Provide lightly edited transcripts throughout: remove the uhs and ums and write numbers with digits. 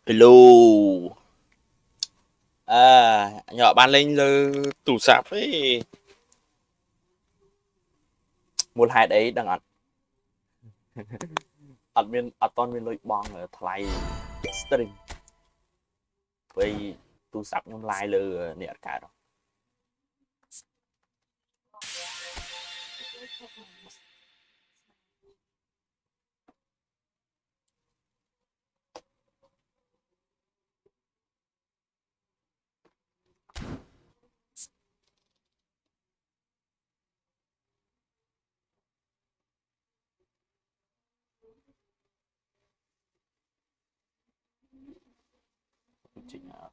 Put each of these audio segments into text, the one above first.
Hello. Nhỏ bạn lên lơ tủ sạp ấy. Một hai đấy đang ăn. Toàn miền lôi bong ở thay string. Với tủ sạp nhóm lai lơ nè cả đó. Chính là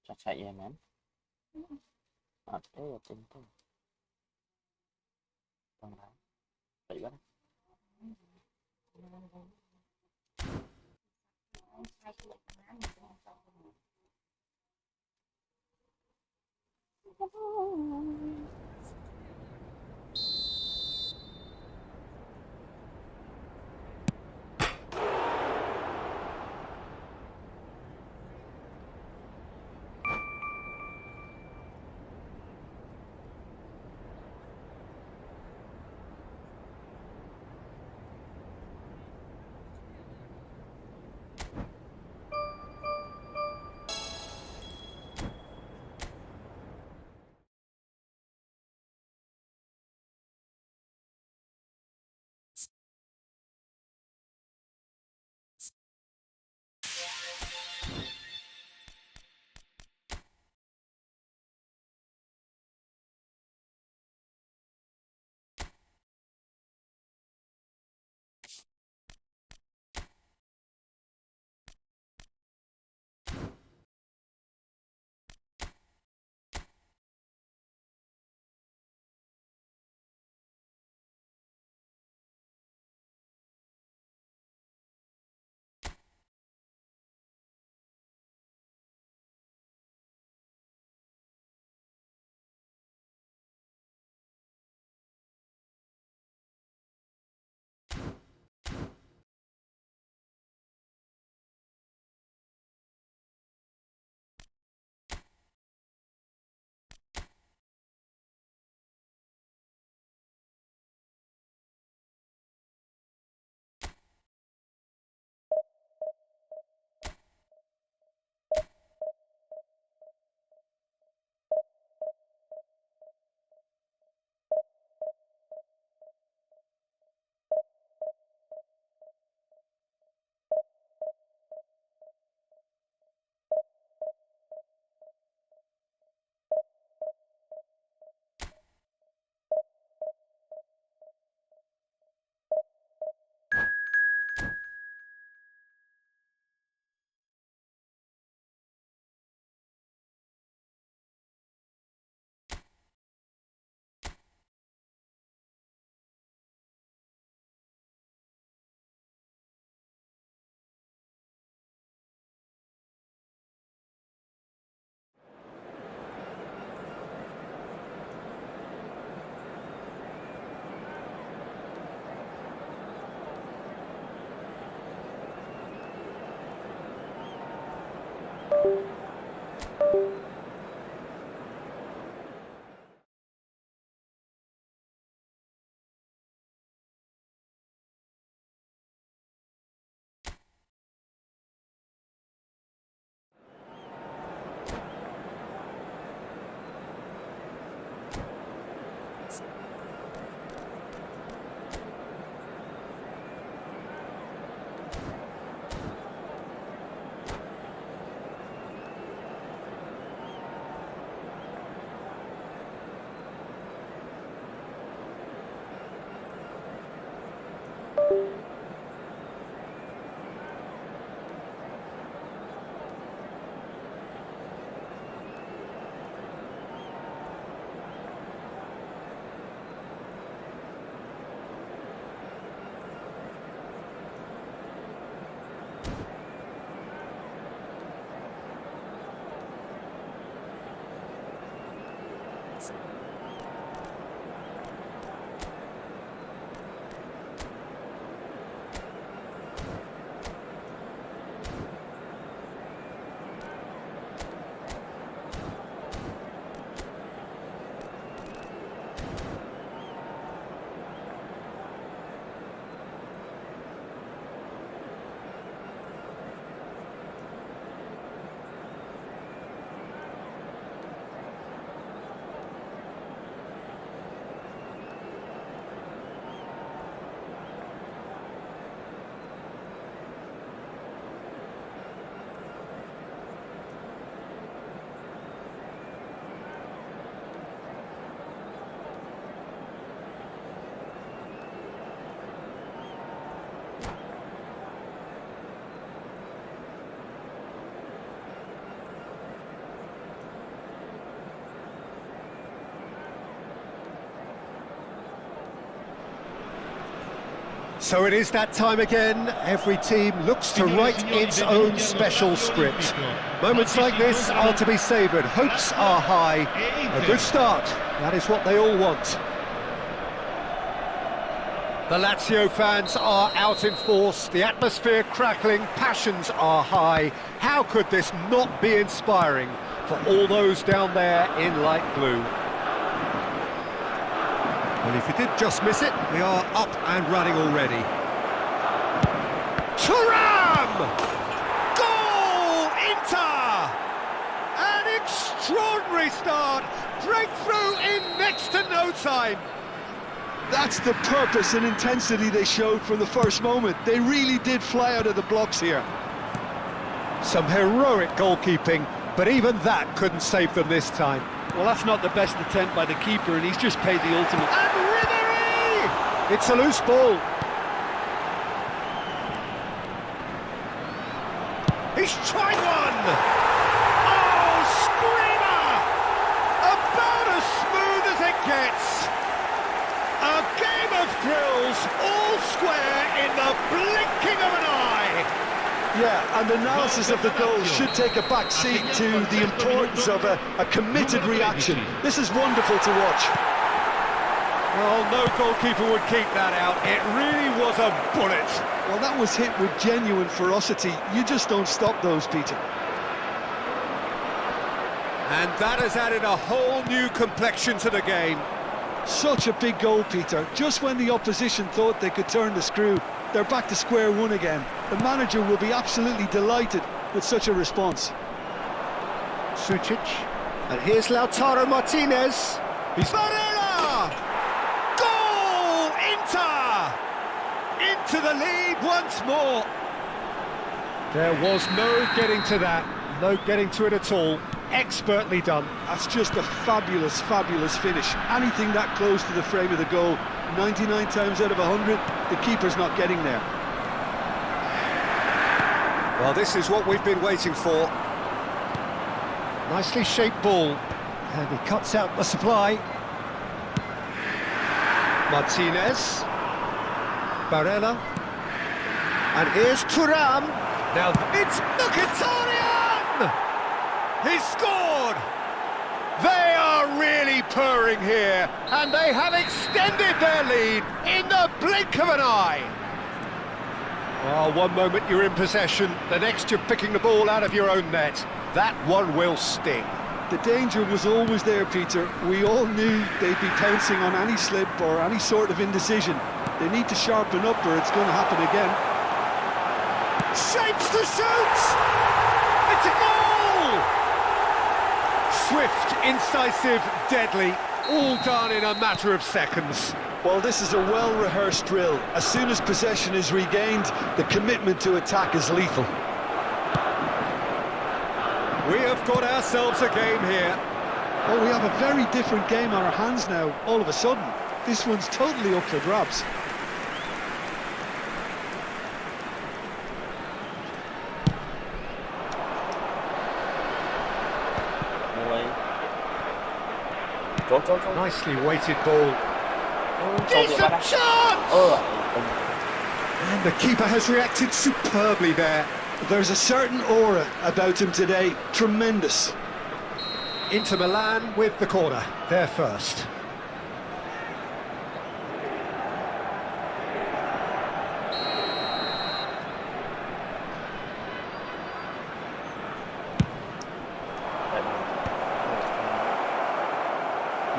chắc chạy em em. Thế là tình thôi. Vâng đấy. Vậy đó. So it is that time again. Every team looks to write its own special script. Moments like this are to be savoured. Hopes are high. A good start. That is what they all want. The Lazio fans are out in force. The atmosphere crackling. Passions are high. How could this not be inspiring for all those down there in light blue? Well, if you did just miss it, we are up and running already. Thuram! Goal! Inter! An extraordinary start. Breakthrough in next to no time. That's the purpose and intensity they showed from the first moment. They really did fly out of the blocks here. Some heroic goalkeeping, but even that couldn't save them this time. Well, that's not the best attempt by the keeper, and he's just paid the ultimate. And Ribery! It's a loose ball. He's tried one! Oh, screamer! About as smooth as it gets. A game of thrills, all square in the blinking of an eye. Yeah, and analysis of the goal should take a back seat to the importance of a committed reaction. This is wonderful to watch. Well, no goalkeeper would keep that out. It really was a bullet. Well, that was hit with genuine ferocity. You just don't stop those, Peter. And that has added a whole new complexion to the game. Such a big goal, Peter. Just when the opposition thought they could turn the screw, they're back to square one again. The manager will be absolutely delighted with such a response. Sucic. And here's Lautaro Martinez. He's Barella! Goal! Inter! Into the lead once more. There was no getting to that. No getting to it at all. Expertly done. That's just a fabulous, fabulous finish. Anything that close to the frame of the goal, 99 times out of 100, the keeper's not getting there. Well, this is what we've been waiting for. Nicely shaped ball. And he cuts out the supply. Martinez. Barella. And here's Thuram. Now it's Mkhitaryan! He's scored! They are really purring here, and they have extended their lead in the blink of an eye. Oh, one moment you're in possession, the next you're picking the ball out of your own net. That one will sting. The danger was always there, Peter. We all knew they'd be pouncing on any slip or any sort of indecision. They need to sharpen up or it's going to happen again. Shapes to shoot! It's a goal! Swift, incisive, deadly, all done in a matter of seconds. Well, this is a well-rehearsed drill. As soon as possession is regained, the commitment to attack is lethal. We have got ourselves a game here. Oh, we have a very different game on our hands now, all of a sudden. This one's totally up for grabs. Nicely weighted ball. Decent chance! And the keeper has reacted superbly there. There's a certain aura about him today. Tremendous. Inter Milan with the corner. They're first.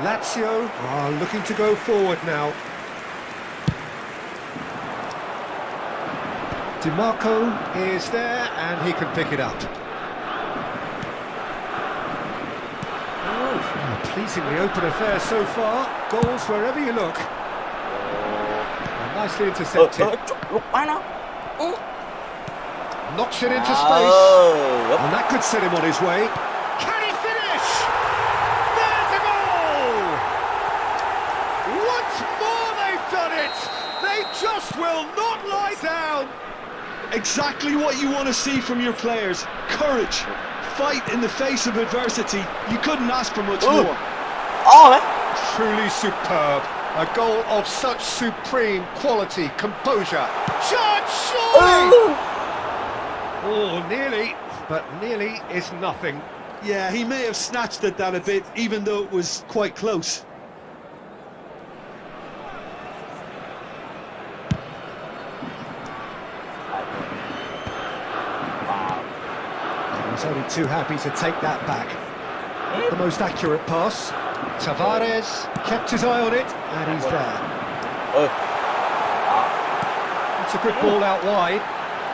Lazio are looking to go forward now. Di Marco is there and he can pick it up. Oh, pleasingly open affair so far. Goals wherever you look. And nicely intercepted. Knocks it into space. And that could set him on his way. Can he finish? There's a goal! Once more they've done it! They just will not lie down! Exactly what you want to see from your players. Courage. Fight in the face of adversity. You couldn't ask for much more. Truly superb. A goal of such supreme quality, composure. Shot, surely! Oh, nearly, but nearly is nothing. Yeah, he may have snatched at that a bit, even though it was quite close. He's only too happy to take that back. The most accurate pass. Tavares kept his eye on it, and he's there. It's a good ball out wide.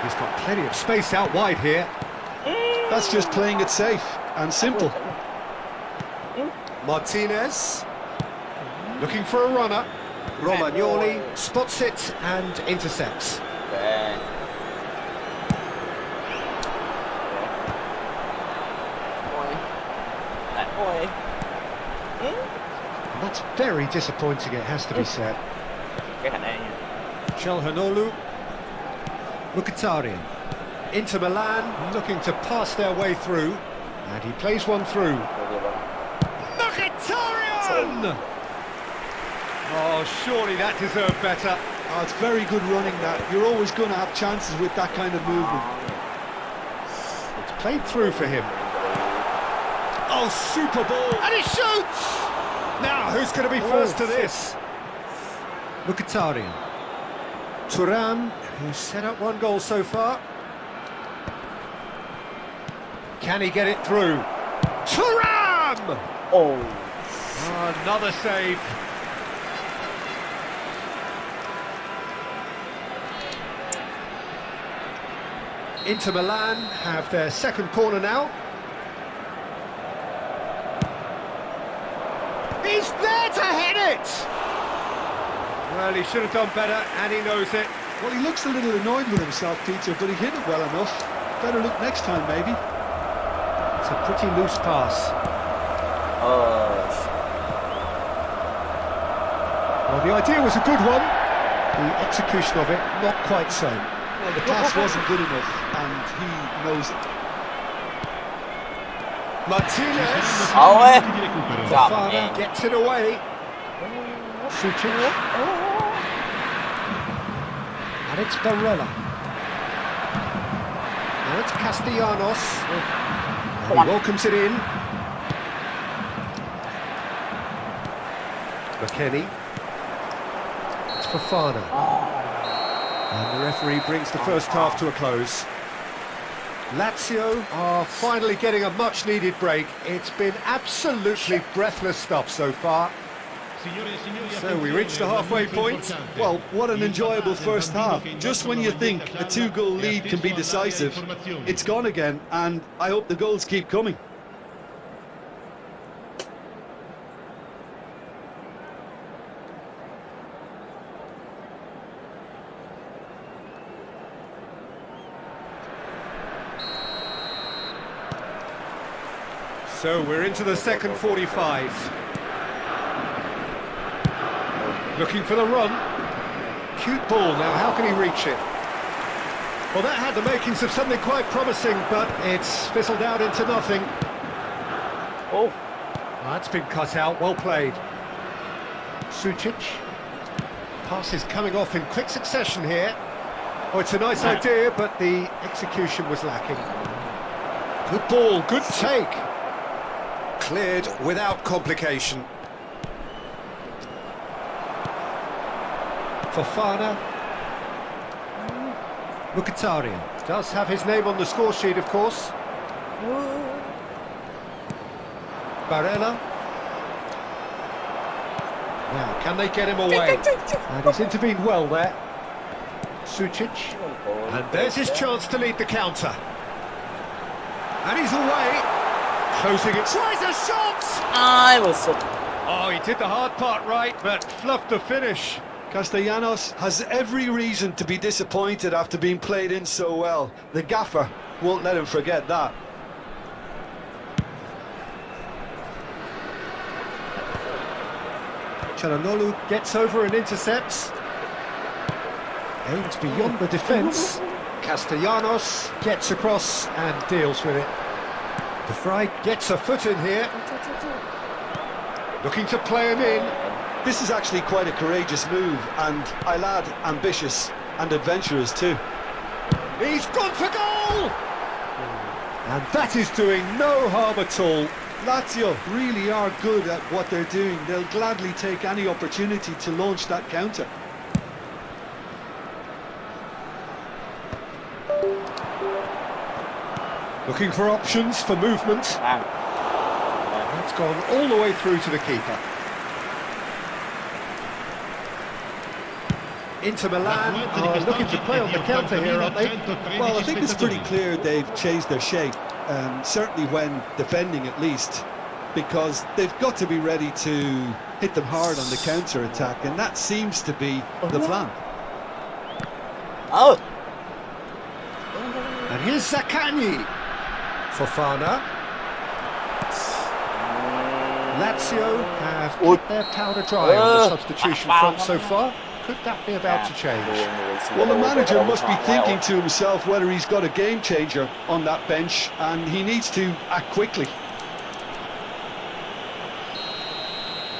He's got plenty of space out wide here. That's just playing it safe and simple. Martinez looking for a runner. Romagnoli spots it and intercepts. That's very disappointing, it has to be said. Chalhanoglu, Mkhitaryan, Inter Milan looking to pass their way through, and he plays one through. Mkhitaryan! Oh, surely that deserved better. Oh, it's very good running that. You're always going to have chances with that kind of movement. It's played through for him. Oh, super ball! And he shoots! Now, who's going to be first to this? Mkhitaryan. Theoun, who's set up one goal so far. Can he get it through? Thuram! Oh, Another save. Inter Milan have their second corner now. He's there to hit it! Well, he should have done better, and he knows it. Well, he looks a little annoyed with himself, Peter, but he hit it well enough. Better look next time, maybe. It's a pretty loose pass. Well, the idea was a good one. The execution of it, not quite so. Well, the pass wasn't good enough, and he knows it. Martinez. Fofana Gets it away. Sucic. And it's Barella. Now it's Castellanos. And he welcomes it in. McKennie. It's Fofana. And the referee brings the first half to a close. Lazio are finally getting a much-needed break. It's been absolutely breathless stuff so far. So we reached the halfway point. Well, what an enjoyable first half. Just when you think a 2-goal lead can be decisive, it's gone again, and I hope the goals keep coming. So we're into the second 45. Looking for the run. Cute ball now, how can he reach it? Well, that had the makings of something quite promising, but it's fizzled out into nothing. Oh, that's been cut out, well played. Sucic. Pass is coming off in quick succession here. Oh, it's a nice idea, but the execution was lacking. Good ball, good take. Cleared without complication. Fofana. Mkhitaryan does have his name on the score sheet, of course. Barella. Now, can they get him away? And he's intervened well there. Sucic. And there's his chance to lead the counter. And he's away. Closing it. Tries a shot! Oh, he did the hard part right, but fluffed the finish. Castellanos has every reason to be disappointed after being played in so well. The gaffer won't let him forget that. Chalhanoglu gets over and intercepts. Aims beyond the defence. Castellanos gets across and deals with it. De Vrij gets a foot in here. Looking to play him in. This is actually quite a courageous move, and I'll add ambitious and adventurous too. He's gone for goal! And that is doing no harm at all. Lazio really are good at what they're doing. They'll gladly take any opportunity to launch that counter. Looking for options for movement. That's gone all the way through to the keeper. Inter Milan are looking to play on the counter here, aren't they? Well, I think it's pretty clear they've changed their shape, certainly when defending at least, because they've got to be ready to hit them hard on the counter-attack, and that seems to be the plan. Oh. And here's Zaccagni. Fofana. Lazio have kept their powder dry on the substitution front so far. Could that be about to change? Well, the manager must be thinking to himself whether he's got a game changer on that bench, and he needs to act quickly.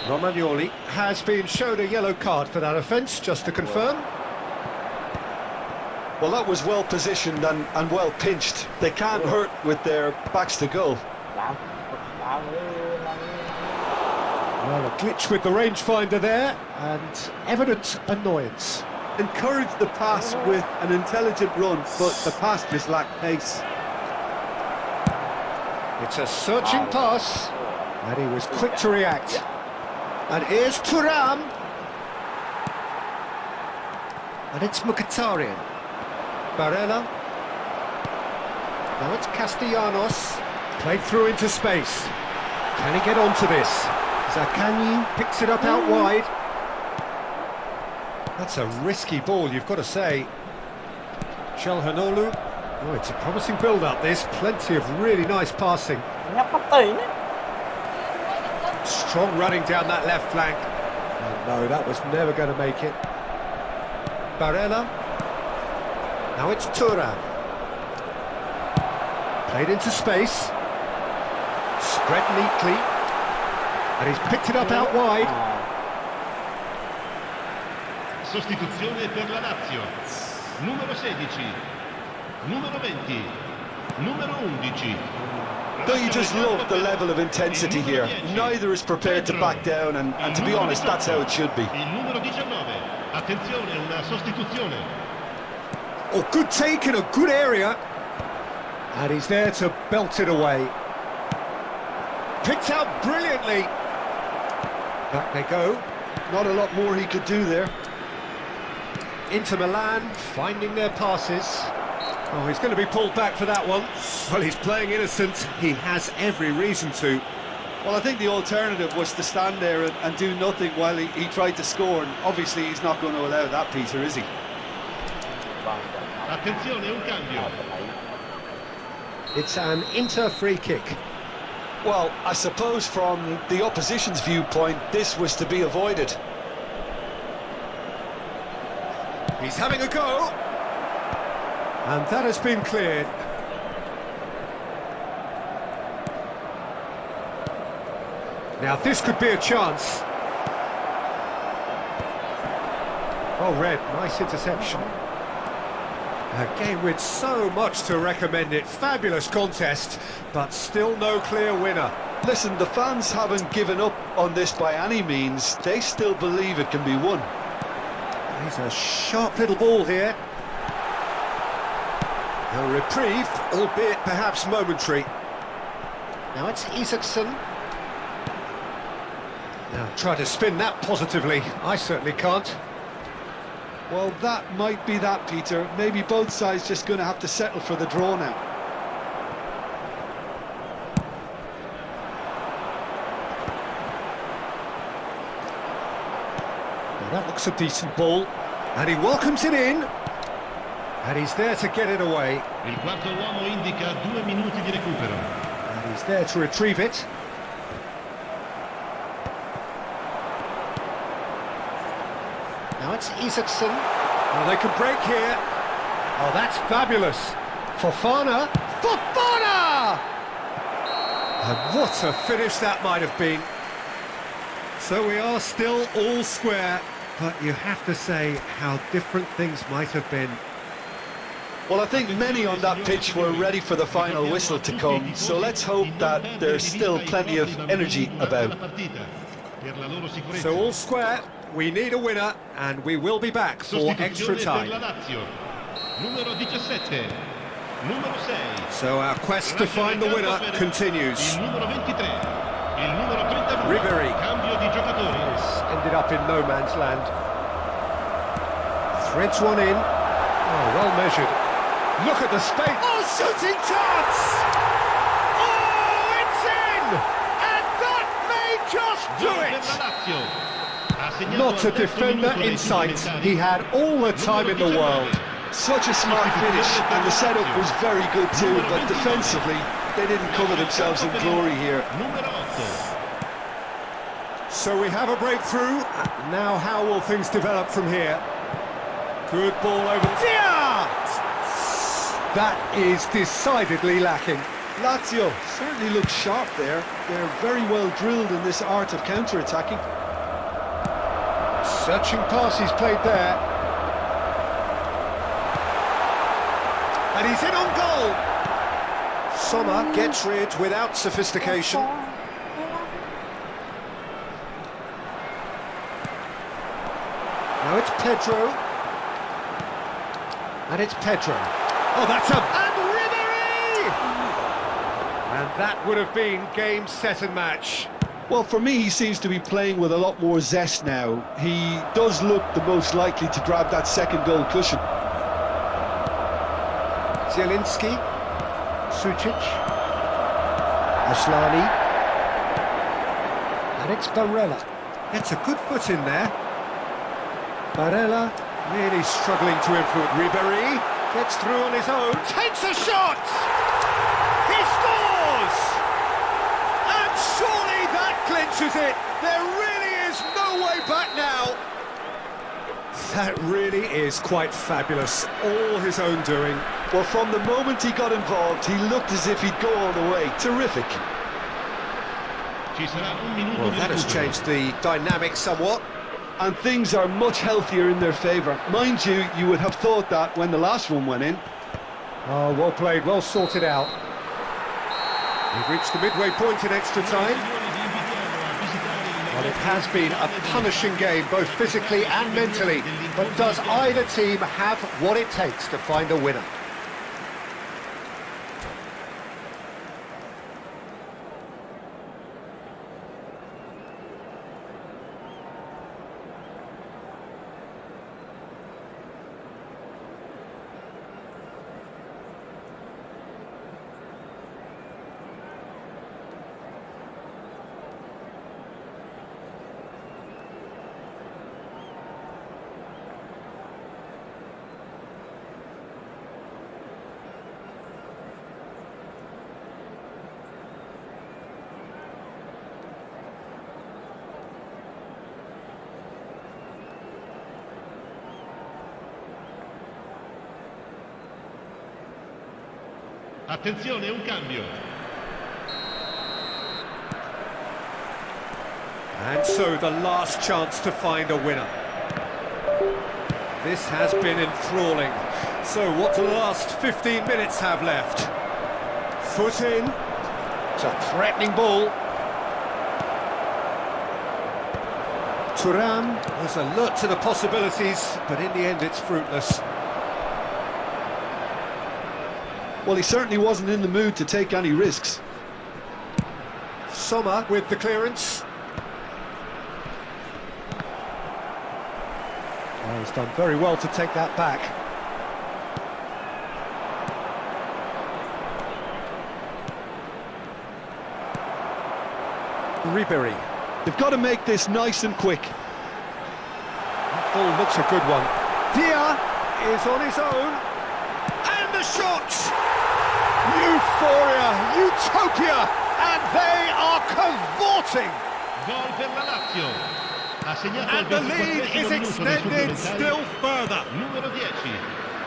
Romagnoli has been shown a yellow card for that offence, just to confirm. Well, that was well positioned and well pinched. They can't hurt with their backs to goal. Well, a glitch with the rangefinder there, and evident annoyance. Encouraged the pass with an intelligent run, but the pass just lacked pace. It's a searching pass, and he was quick to react. And here's Thuram. And it's Mkhitaryan. Barella. Now it's Castellanos. Played through into space. Can he get onto this? Zaccagni picks it up out wide. That's a risky ball, you've got to say. Çalhanoğlu. Oh, it's a promising build-up, this. Plenty of really nice passing. Strong running down that left flank. Oh, no, that was never going to make it. Barella. Now it's Thuram. Played into space. Spread neatly. And he's picked it up out wide. Sostituzione per la Lazio. Numero 16. Numero 20. Numero 11. Don't you just love the level of intensity here? Neither is prepared to back down, and to be honest, that's how it should be. Il numero 19. Attenzione, una sostituzione. Oh, good take in a good area. And he's there to belt it away. Picked out brilliantly. Back they go. Not a lot more he could do there. Inter Milan finding their passes. Oh, he's going to be pulled back for that one. Well, he's playing innocent. He has every reason to. Well, I think the alternative was to stand there and do nothing while he tried to score, and obviously he's not going to allow that, Peter, is he? Attenzione, un cambio. It's an Inter free kick. Well, I suppose from the opposition's viewpoint, this was to be avoided. He's having a go. And that has been cleared. Now this could be a chance. Oh, Red, nice interception. A game with so much to recommend it. Fabulous contest, but still no clear winner. Listen, the fans haven't given up on this by any means. They still believe it can be won. There's a sharp little ball here. A reprieve, albeit perhaps momentary. Now it's Isaacson. Now try to spin that positively. I certainly can't. Well, that might be that, Peter. Maybe both sides just going to have to settle for the draw now. Now that looks a decent ball. And he welcomes it in. And he's there to get it away. Il quarto uomo indica 2 minuti di recupero. And he's there to retrieve it. Now it's Isaacson. Oh, they can break here. Oh, that's fabulous. Fofana. Fofana! And what a finish that might have been. So we are still all square, but you have to say how different things might have been. Well, I think many on that pitch were ready for the final whistle to come, so let's hope that there's still plenty of energy about. So all square, we need a winner, and we will be back for extra time. So our quest to find the winner continues. Ribéry. This ended up in no man's land. Threads one in. Oh, well measured. Look at the space. Oh, shooting chance! Oh, it's in! And that may just do it! Not a defender in sight. He had all the time in the world. Such a smart finish, and the setup was very good too, but defensively, they didn't cover themselves in glory here. So we have a breakthrough. Now how will things develop from here? Good ball over Theoun! That is decidedly lacking. Lazio certainly looks sharp there. They're very well drilled in this art of counter-attacking. Searching pass he's played there. And he's in on goal. Sommer gets rid without sophistication. Now it's Pedro. And it's Pedro. Oh, that's a... And Ribéry! And that would have been game, set and match. Well, for me, he seems to be playing with a lot more zest now. He does look the most likely to grab that second goal cushion. Zielinski, Sucic, Aslani, and it's Barella. Gets a good foot in there. Barella really struggling to influence. Ribéry gets through on his own, takes a shot! He scores! And surely that clinches it. There really is no way back now. That really is quite fabulous. All his own doing. Well, from the moment he got involved, he looked as if he'd go all the way. Terrific. Well, that has changed the dynamic somewhat. And things are much healthier in their favour. Mind you, you would have thought that when the last one went in. Oh, well played, well sorted out. We've reached the midway point in extra time. Well, it has been a punishing game, both physically and mentally. But does either team have what it takes to find a winner? Attenzione, un cambio. And so the last chance to find a winner. This has been enthralling. So what do the last 15 minutes have left? Foot in. It's a threatening ball. Theoun was alert to the possibilities, but in the end it's fruitless. Well, he certainly wasn't in the mood to take any risks. Sommer with the clearance. Oh, he's done very well to take that back. Ribéry. They've got to make this nice and quick. That ball looks a good one. Dia is on his own. And the shot! Euphoria, utopia, and they are cavorting. Gol per la Lazio. Ha segnato And the lead is extended still further. Numero 10.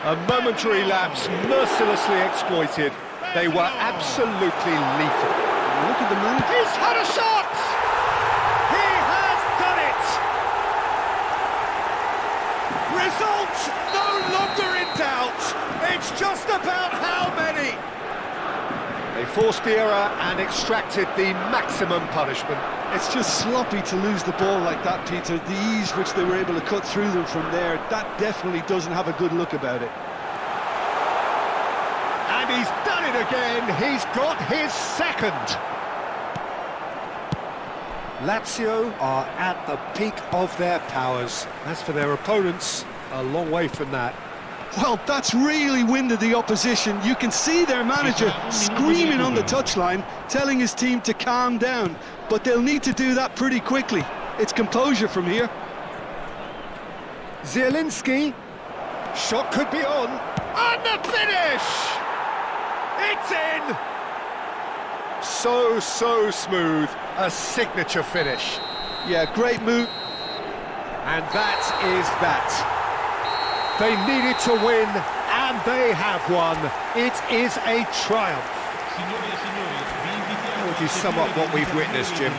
A momentary lapse mercilessly exploited. They were absolutely lethal. Look at the man. He's had a shot! He has result no longer in doubt. It's just about how many. They forced the error and extracted the maximum punishment. It's just sloppy to lose the ball like that, Peter. The ease which they were able to cut through them from there, that definitely doesn't have a good look about it. And he's done it again. He's got his second. Lazio are at the peak of their powers. As for their opponents, a long way from that. Well, that's really winded the opposition. You can see their manager screaming on the touchline, telling his team to calm down. But they'll need to do that pretty quickly. It's composure from here. Zielinski. Shot could be on. And the finish! It's in! So smooth. A signature finish. Yeah, great move. And that is that. They needed to win, and they have won. It is a triumph. How would you sum up what we've witnessed, Jim?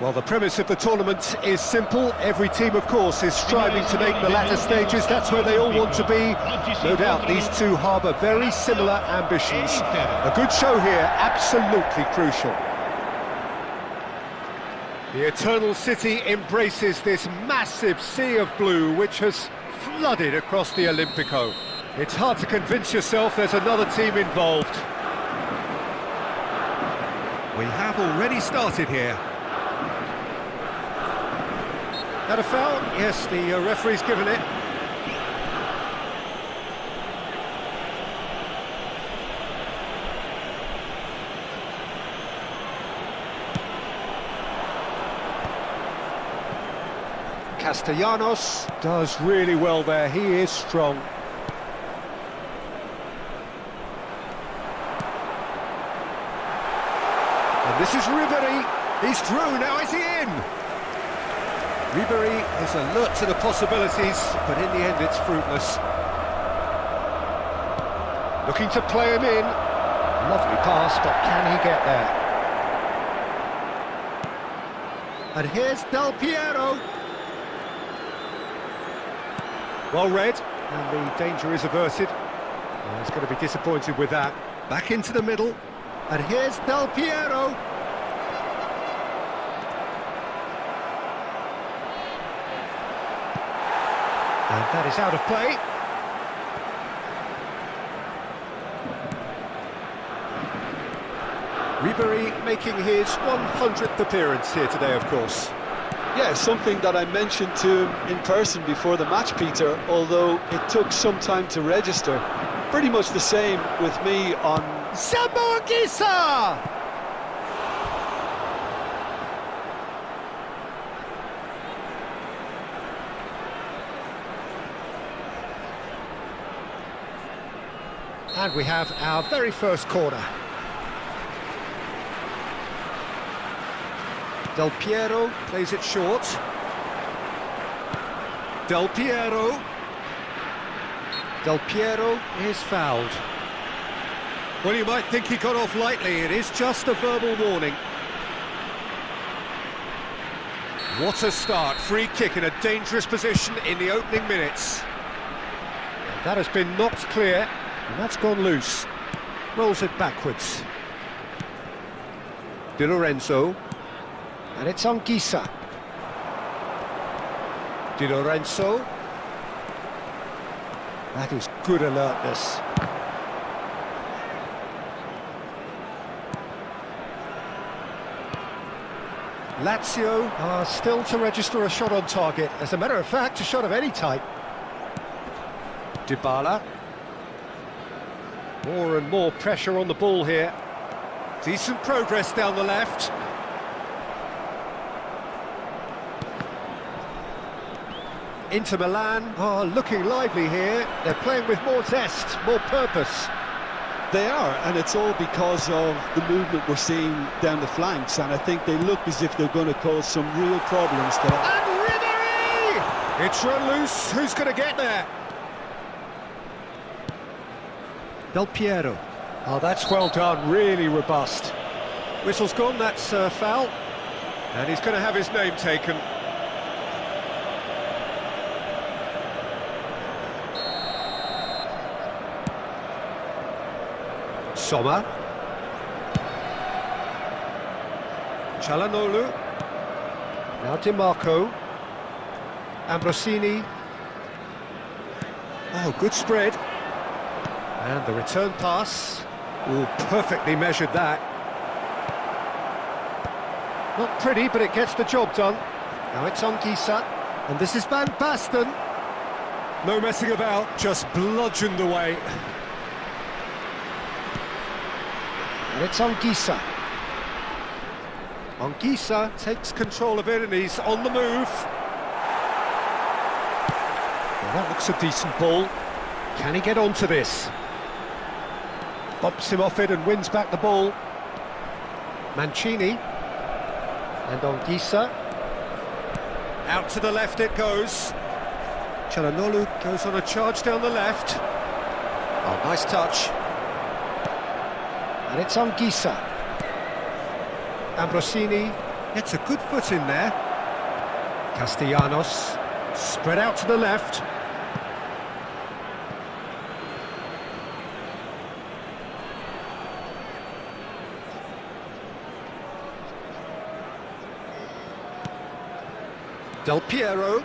Well, the premise of the tournament is simple. Every team, of course, is striving to make the latter stages. That's where they all want to be. No doubt these two harbour very similar ambitions. A good show here, absolutely crucial. The Eternal City embraces this massive sea of blue which has flooded across the Olimpico. It's hard to convince yourself there's another team involved. We have already started here. That a foul? Yes, the referee's given it. Castellanos does really well there, he is strong. And this is Ribery, he's through, now is he in? Ribery is alert to the possibilities, but in the end it's fruitless. Looking to play him in. Lovely pass, but can he get there? And here's Del Piero. Well read, and the danger is averted. He's going to be disappointed with that. Back into the middle, and here's Del Piero. And that is out of play. Ribery making his 100th appearance here today, of course. Yeah, something that I mentioned to him in person before the match, Peter, although it took some time to register. Pretty much the same with me on... Sambuguisa! And we have our very first corner. Del Piero plays it short. Del Piero. Del Piero is fouled. Well, you might think he got off lightly. It is just a verbal warning. What a start. Free kick in a dangerous position in the opening minutes. And that has been knocked clear, and that's gone loose. Rolls it backwards. Di Lorenzo. And it's on Gisa. Di Lorenzo. That is good alertness. Lazio are still to register a shot on target. As a matter of fact, a shot of any type. Dybala. More and more pressure on the ball here. Decent progress down the left. Inter Milan are looking lively here. They're playing with more zest, more purpose. They are, and it's all because of the movement we're seeing down the flanks, and I think they look as if they're going to cause some real problems there. And Ribery! It's run loose. Who's going to get there? Del Piero. Oh, that's well done. Really robust. Whistle's gone. That's foul. And he's going to have his name taken. Sommer. Çalhanoğlu. Now Di Marco. Ambrosini. Oh, good spread. And the return pass. Oh, perfectly measured that. Not pretty, but it gets the job done. Now it's on Gisa. And this is Van Basten. No messing about, just bludgeoned away. And it's Anguissa. Anguissa takes control of it and he's on the move. Well, that looks a decent ball. Can he get onto this? Bumps him off it and wins back the ball. Mancini. And Anguissa. Out to the left it goes. Çalhanoğlu goes on a charge down the left. Oh, nice touch. And it's on Gisa. Ambrosini gets a good foot in there. Castellanos spread out to the left. Del Piero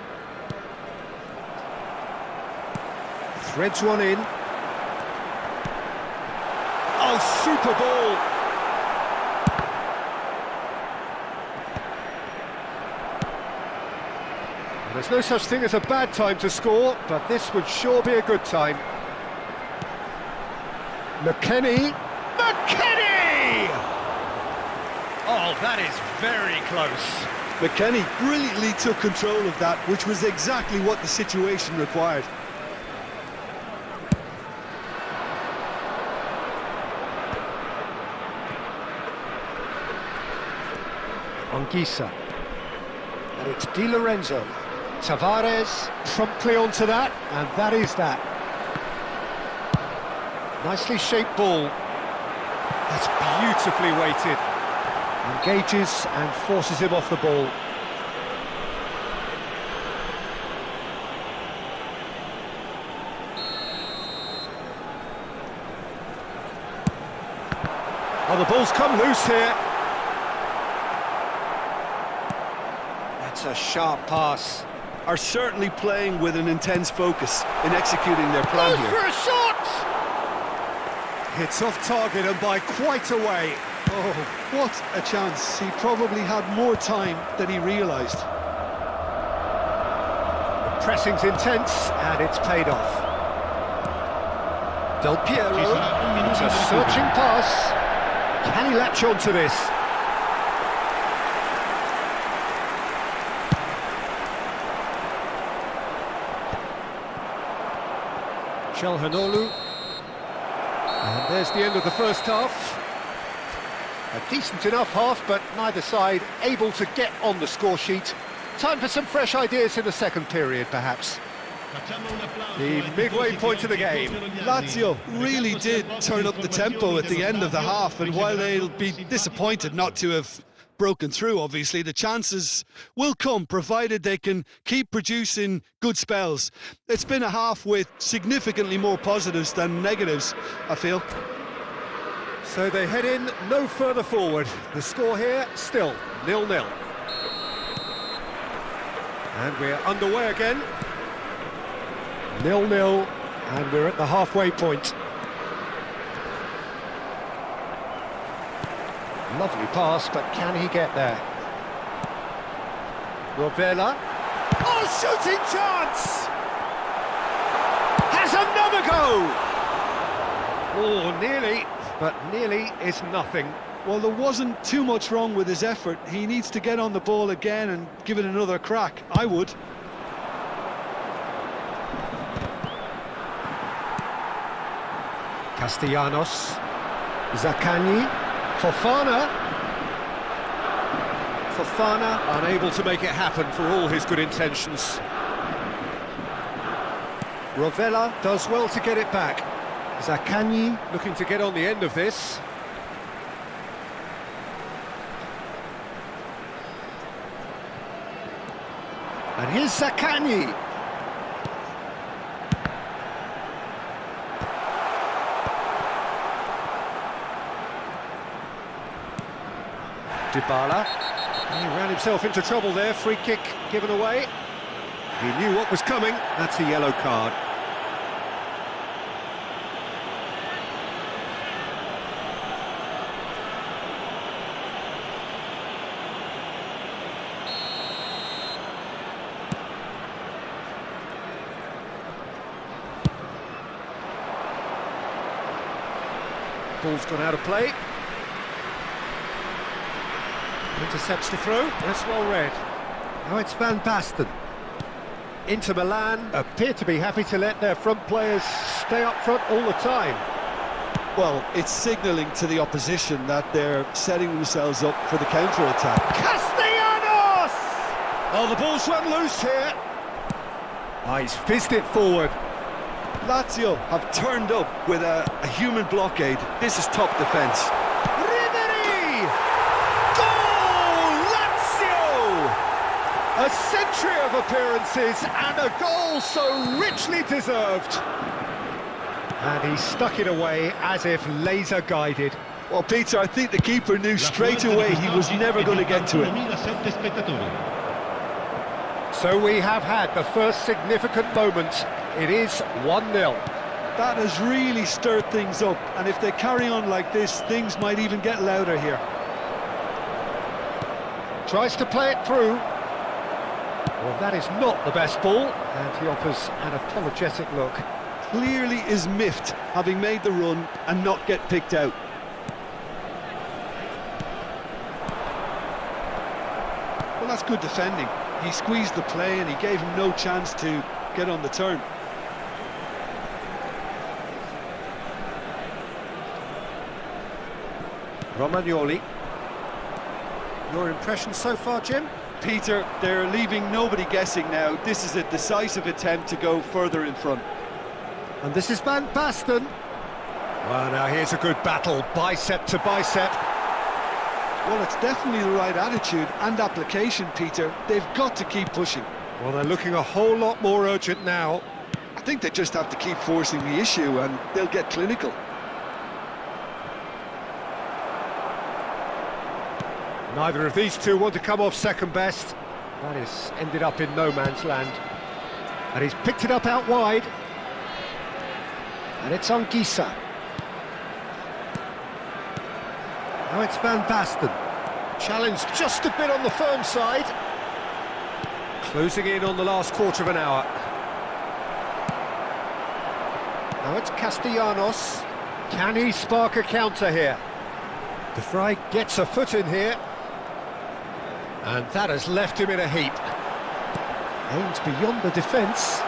threads one in. Oh, super ball! There's no such thing as a bad time to score, but this would sure be a good time. McKennie! McKennie! Oh, that is very close. McKennie brilliantly took control of that, which was exactly what the situation required. Anguissa. And it's Di Lorenzo. Tavares promptly onto that, and that is that. Nicely shaped ball. That's beautifully weighted. Engages and forces him off the ball. Oh, the ball's come loose here. That's a sharp pass. Are certainly playing with an intense focus in executing their plan here. For a shot! Hits off target and by quite a way. Oh, what a chance. He probably had more time than he realised. The pressing's intense and it's paid off. Del Piero, it's a searching pass. Can he latch on to this? Çalhanoğlu. And there's the end of the first half. A decent enough half, but neither side able to get on the score sheet. Time for some fresh ideas in the second period, perhaps. The midway point of the game. Lazio really did turn up the tempo at the end of the half, and while they'll be disappointed not to have broken through, obviously, the chances will come, provided they can keep producing good spells. It's been a half with significantly more positives than negatives, I feel. So they head in no further forward. The score here, still 0-0. And we're underway again. 0-0, and we're at the halfway point. Lovely pass, but can he get there? Rovella. Oh, shooting chance! Has another go! Oh, nearly, but nearly is nothing. Well, there wasn't too much wrong with his effort. He needs to get on the ball again and give it another crack. I would. Castellanos, Zaccagni, Fofana unable to make it happen for all his good intentions. Rovella does well to get it back. Zaccagni looking to get on the end of this. And here's Zaccagni. Dybala. He ran himself into trouble there. Free kick given away. He knew what was coming. That's a yellow card. Ball's gone out of play. Intercepts the throw. That's well read. Now it's Van Basten. Inter Milan appear to be happy to let their front players stay up front all the time. Well, it's signalling to the opposition that they're setting themselves up for the counter-attack. Castellanos! Oh, the ball's run loose here. Oh, he's fizzed it forward. Lazio have turned up with a human blockade. This is top defence. Ribery! Goal! Lazio! A century of appearances and a goal so richly deserved. And he stuck it away as if laser guided. Well, Peter, I think the keeper knew straight away he was never going to get to it. So we have had the first significant moment. It is 1-0. That has really stirred things up, and if they carry on like this, things might even get louder here. Tries to play it through. Well, that is not the best ball, and he offers an apologetic look. Clearly is miffed, having made the run and not get picked out. Well, that's good defending. He squeezed the play and he gave him no chance to get on the turn. Romagnoli. Your impression so far, Jim? Peter, they're leaving nobody guessing now. This is a decisive attempt to go further in front. And this is Van Basten. Well, now here's a good battle, bicep to bicep. Well, it's definitely the right attitude and application, Peter. They've got to keep pushing. Well, they're looking a whole lot more urgent now. I think they just have to keep forcing the issue and they'll get clinical. Neither of these two want to come off second best. That is ended up in no man's land. And he's picked it up out wide. And it's on Gisa. Now it's Van Basten. Challenge just a bit on the firm side. Closing in on the last quarter of an hour. Now it's Castellanos. Can he spark a counter here? De Vrij gets a foot in here. And that has left him in a heap. Aims beyond the defence.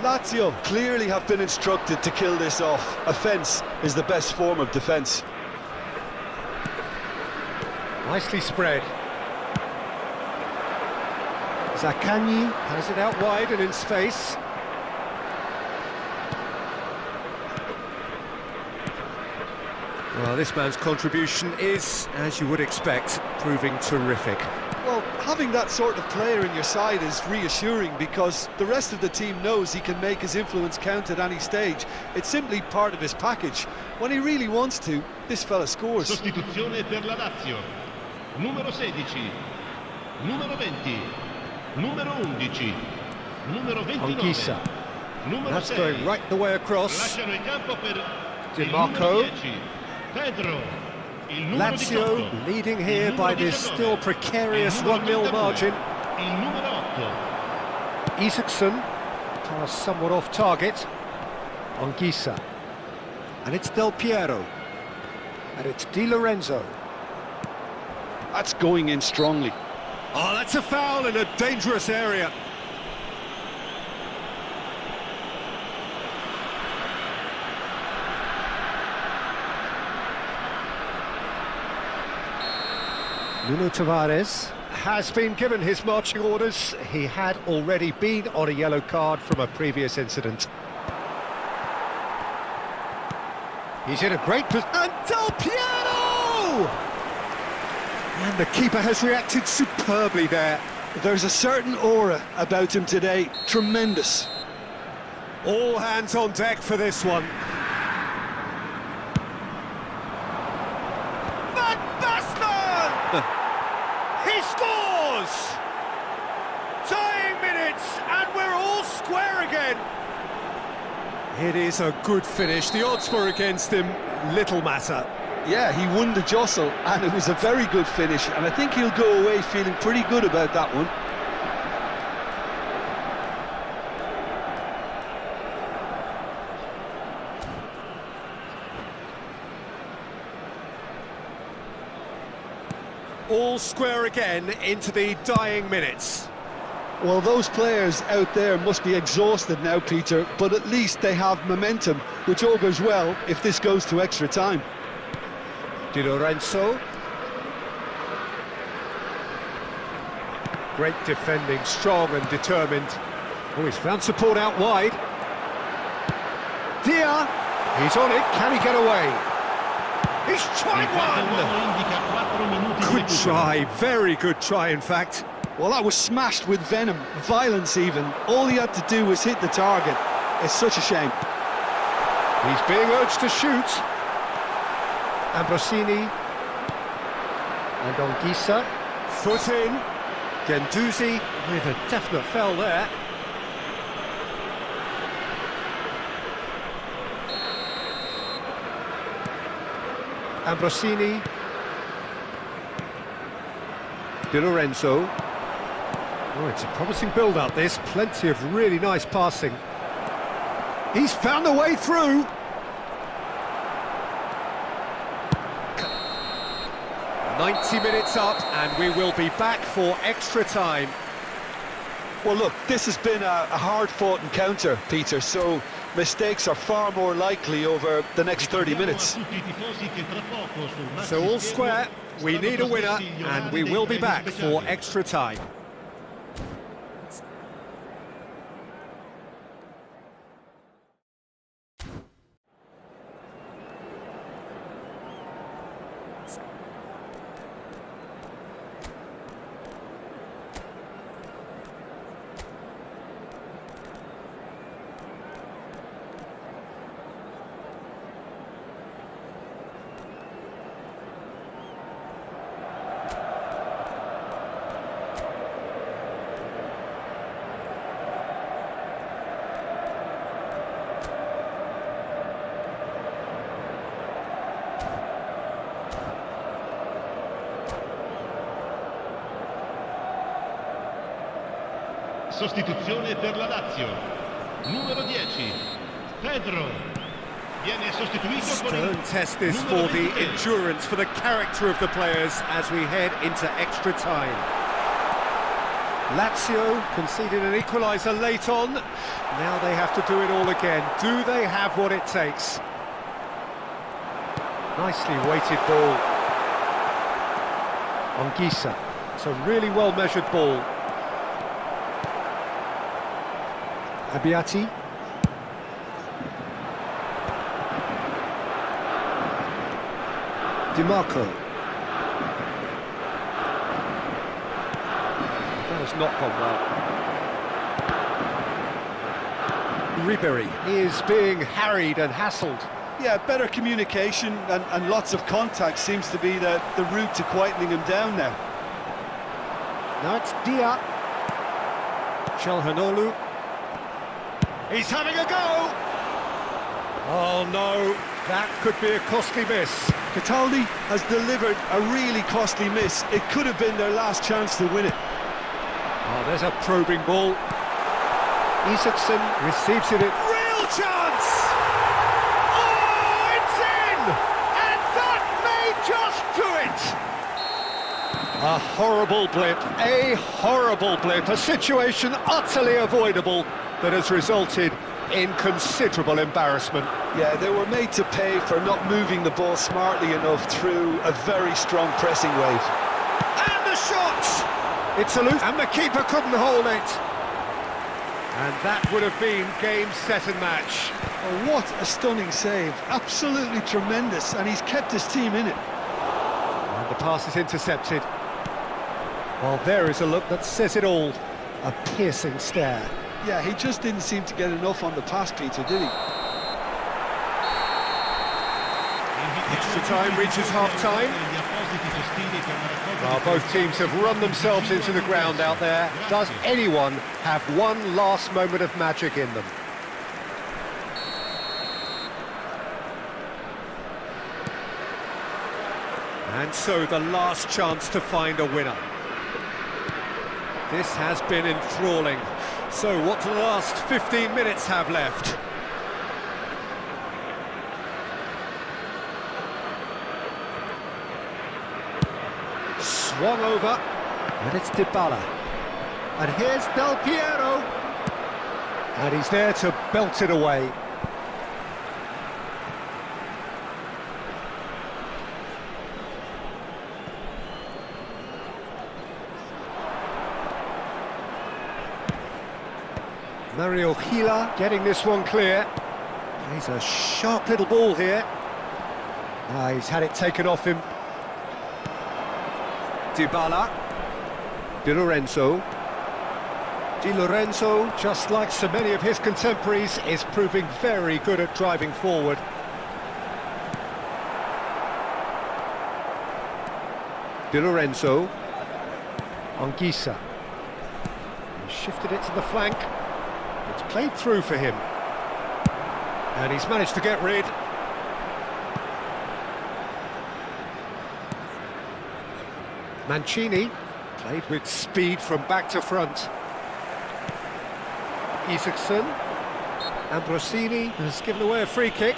Lazio clearly have been instructed to kill this off. Offence is the best form of defence. Nicely spread. Zaccagni has it out wide and in space. Well, this man's contribution is, as you would expect, proving terrific. Well, having that sort of player in your side is reassuring because the rest of the team knows he can make his influence count at any stage. It's simply part of his package. When he really wants to, this fella scores. Sostituzione per la Lazio. Numero 16, numero 20, numero 11, numero 29, Anguissa. numero That's 6. going right the way across. Lasciano il campo per Di il Marco. numero 10, Pedro. Il numero Lazio 18, leading here il by numero this 19, still precarious il numero 1-0 margin. Il numero 8. Isaacson, pass somewhat off target. Anguissa. And it's Del Piero. And it's Di Lorenzo. That's going in strongly. Oh, that's a foul in a dangerous area. Nuno Tavares has been given his marching orders. He had already been on a yellow card from a previous incident. He's in a great position. And Del Piero! And the keeper has reacted superbly there. There's a certain aura about him today. Tremendous. All hands on deck for this one. Van Basten! He scores! Tying minutes, and we're all square again. It is a good finish. The odds were against him. Little matter. Yeah, he won the jostle, and it was a very good finish, and I think he'll go away feeling pretty good about that one. All square again into the dying minutes. Well, those players out there must be exhausted now, Peter, but at least they have momentum, which augurs well if this goes to extra time. Di Lorenzo. Great defending, strong and determined. Oh, he's found support out wide. Dia, he's on it, can he get away? He's tried one! Good try, very good try in fact. Well, that was smashed with venom, violence even. All he had to do was hit the target. It's such a shame. He's being urged to shoot. Ambrosini. And Anguissa. Foot in. Gendouzi with a definite foul there. Ambrosini. Di Lorenzo. Oh, it's a promising build-up, this. Plenty of really nice passing. He's found a way through. "90 minutes up, and we will be back for extra time." Well, look, this has been a hard-fought encounter, Peter, so mistakes are far more likely over the next 30 minutes. So all square, We need a winner, and we will be back for extra time. Sostituzione per la Lazio. Numero 10, Pedro. Viene sostituito con Don't test this for the endurance, for the character of the players as we head into extra time. Lazio conceded an equaliser late on. Now they have to do it all again. Do they have what it takes? Nicely weighted ball. Anguissa. It's a really well-measured ball. Abbiati. Di Marco. That has not gone well. Ribery is being harried and hassled. Yeah, better communication and lots of contact seems to be the route to quietening him down now. Now it's Dia. Çalhanoğlu. He's having a go! Oh no, that could be a costly miss. Cataldi has delivered a really costly miss. It could have been their last chance to win it. Oh, there's a probing ball. Isaacson receives it. Real chance! Oh, it's in! And that may just do it! A horrible blip, a situation utterly avoidable that has resulted in considerable embarrassment. Yeah, they were made to pay for not moving the ball smartly enough through a very strong pressing wave. And the shot! It's a loose, and the keeper couldn't hold it. And that would have been game, set and match. Oh, what a stunning save. Absolutely tremendous, and he's kept his team in it. And the pass is intercepted. Well, there is a look that says it all. A piercing stare. Yeah, he just didn't seem to get enough on the pass, Peter, did he? Extra time reaches half-time. Well, both teams have run themselves into the ground out there. Does anyone have one last moment of magic in them? And so the last chance to find a winner. This has been enthralling. So what do the last 15 minutes have left? Swung over, and it's Dybala. And here's Del Piero. And he's there to belt it away. Mario Gila getting this one clear. He's a sharp little ball here. He's had it taken off him. Dybala. Di Lorenzo. Di Lorenzo, just like so many of his contemporaries, is proving very good at driving forward. Di Lorenzo. Anguissa. He shifted it to the flank. It's played through for him. And he's managed to get rid. Mancini played with speed from back to front. Isaacson. Ambrosini has given away a free kick.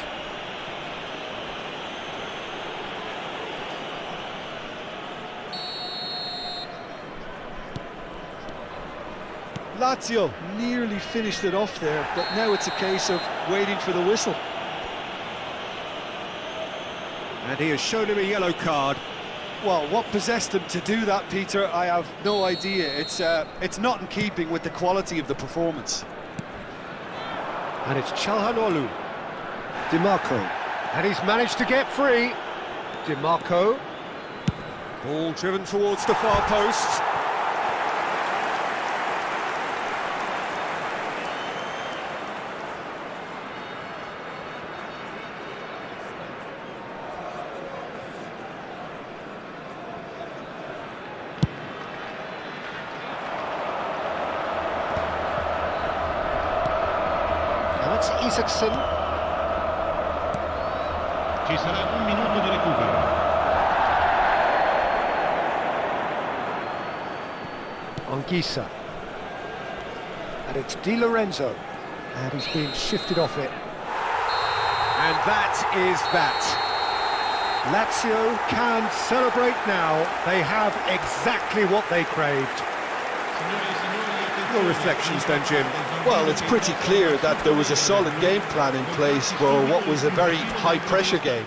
Lazio nearly finished it off there, but now it's a case of waiting for the whistle. And he has shown him a yellow card. Well, what possessed him to do that, Peter, I have no idea. It's not in keeping with the quality of the performance. And it's Çalhanoğlu. DiMarco. And he's managed to get free. DiMarco. Ball driven towards the far post. That's Isaacson. Ci sarà un minuto di recupero. Anguissa. And it's Di Lorenzo. And he's being shifted off it. And that is that. Lazio can celebrate now. They have exactly what they craved. Your reflections then, Jim? Well, it's pretty clear that there was a solid game plan in place for what was a very high-pressure game.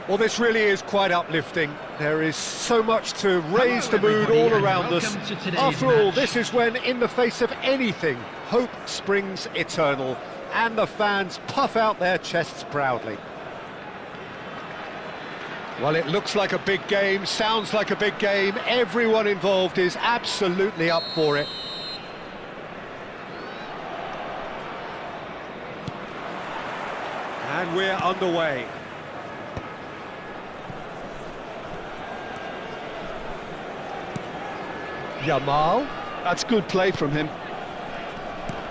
Well, this really is quite uplifting. There is so much to raise the mood everybody, all and around us. welcome to today's After all, match. this is when, in the face of anything, hope springs eternal, and the fans puff out their chests proudly. Well, it looks like a big game, sounds like a big game. Everyone involved is absolutely up for it. And we're underway. Yamal. That's good play from him.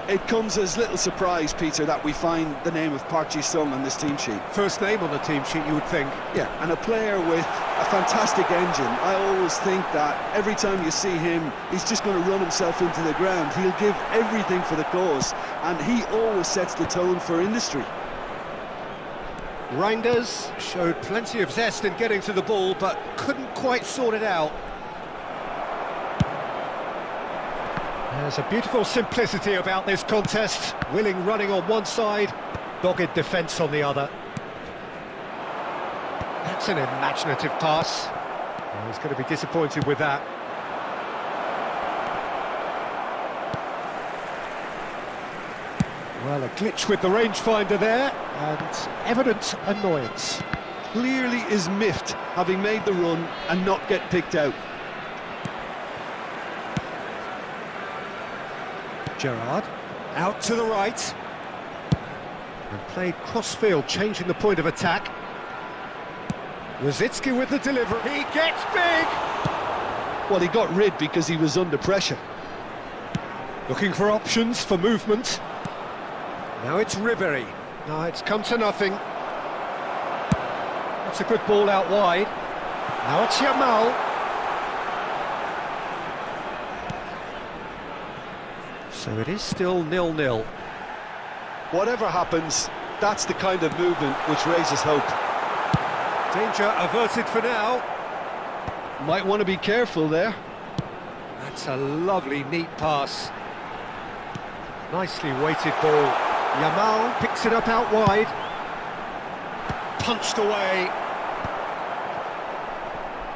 It comes as little surprise, Peter, that we find the name of Park Ji-sung on this team sheet. First name on the team sheet, you would think. Yeah, and a player with a fantastic engine. I always think that every time you see him, he's just going to run himself into the ground. He'll give everything for the cause, and he always sets the tone for industry. Reinders showed plenty of zest in getting to the ball, but couldn't quite sort it out. There's a beautiful simplicity about this contest. Willing running on one side, dogged defence on the other. That's an imaginative pass. Oh, he's going to be disappointed with that. Well, a glitch with the rangefinder there, and evident annoyance. Clearly is miffed, having made the run and not get picked out. Gerrard, out to the right. And played cross-field, changing the point of attack. Rosicki with the delivery. He gets big! Well, he got rid because he was under pressure. Looking for options for movement. Now it's Ribery. No, it's come to nothing. That's a good ball out wide. Now it's Yamal. So it is still 0-0. Whatever happens, that's the kind of movement which raises hope. Danger averted for now. Might want to be careful there. That's a lovely, neat pass. Nicely weighted ball. Yamal picks it up out wide. Punched away.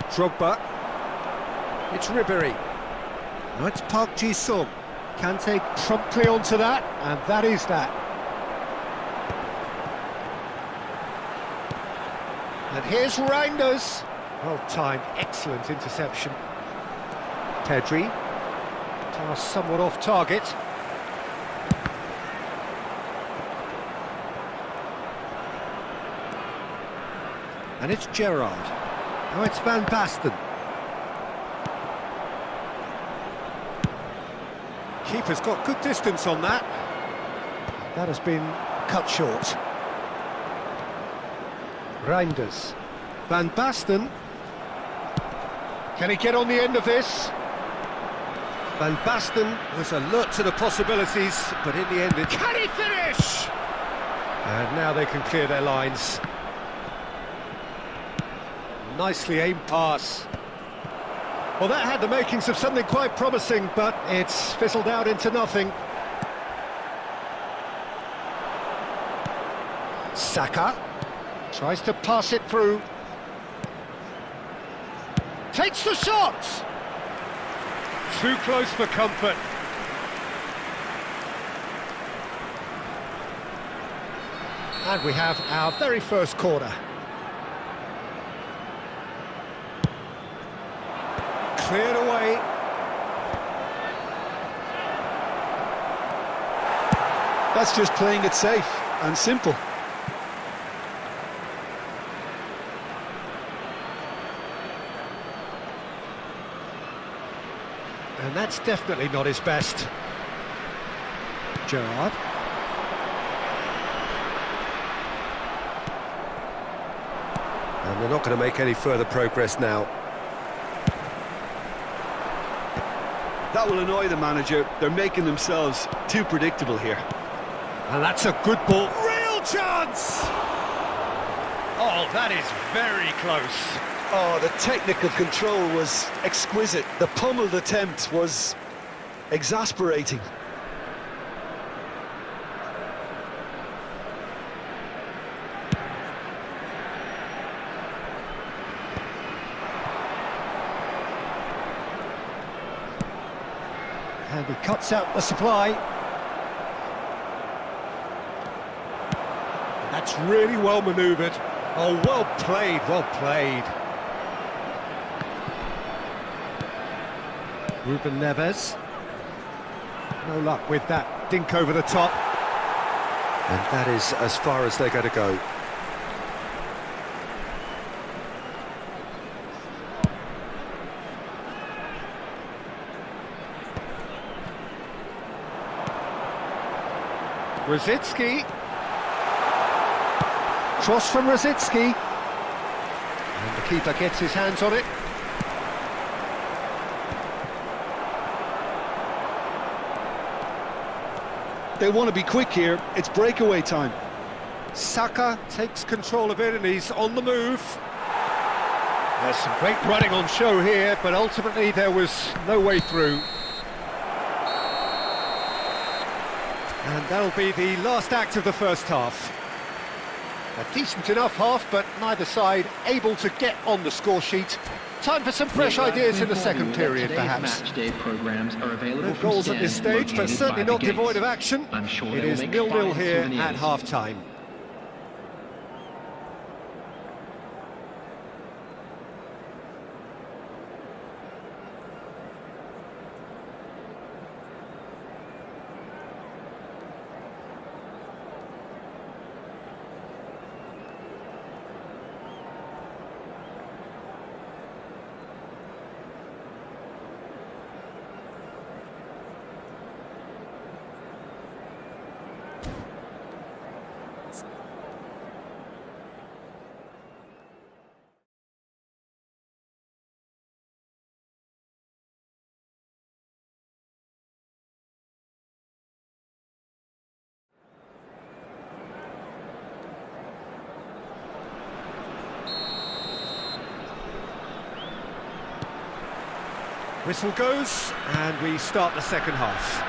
Drogba. It's Ribery. Now it's Park Ji-sung. Kante promptly onto that, and that is that. And here's Reinders. Well timed, excellent interception. Pedri. Pass somewhat off target. And it's Gerrard. Now it's Van Basten. Keeper's got good distance on that. That has been cut short. Reinders. Van Basten. Can he get on the end of this? Van Basten was alert to the possibilities, but in the end it... Can he finish? And now they can clear their lines. Nicely aimed pass. Well, that had the makings of something quite promising, but it's fizzled out into nothing. Saka tries to pass it through. Takes the shot! Too close for comfort. And we have our very first corner. Cleared away. That's just playing it safe and simple. And that's definitely not his best. Gerrard. And they're not going to make any further progress now. That will annoy the manager. They're making themselves too predictable here. And that's a good ball. Real chance! Oh, that is very close. Oh, the technical control was exquisite. The pummeled attempt was exasperating. And he cuts out the supply. That's really well manoeuvred. Oh, well played, well played. Ruben Neves. No luck with that dink over the top. And that is as far as they're going to go. Rosicki. Cross from Rosicki. And the keeper gets his hands on it. They want to be quick here. It's breakaway time. Saka takes control of it and he's on the move. There's some great running on show here, but ultimately there was no way through. And that'll be the last act of the first half. A decent enough half, but neither side able to get on the score sheet. Time for some fresh ideas in the second period, perhaps. Matchday programs are available No goals at this stage, but certainly not devoid of action. It is 0-0 here at half-time. Whistle goes, and we start the second half.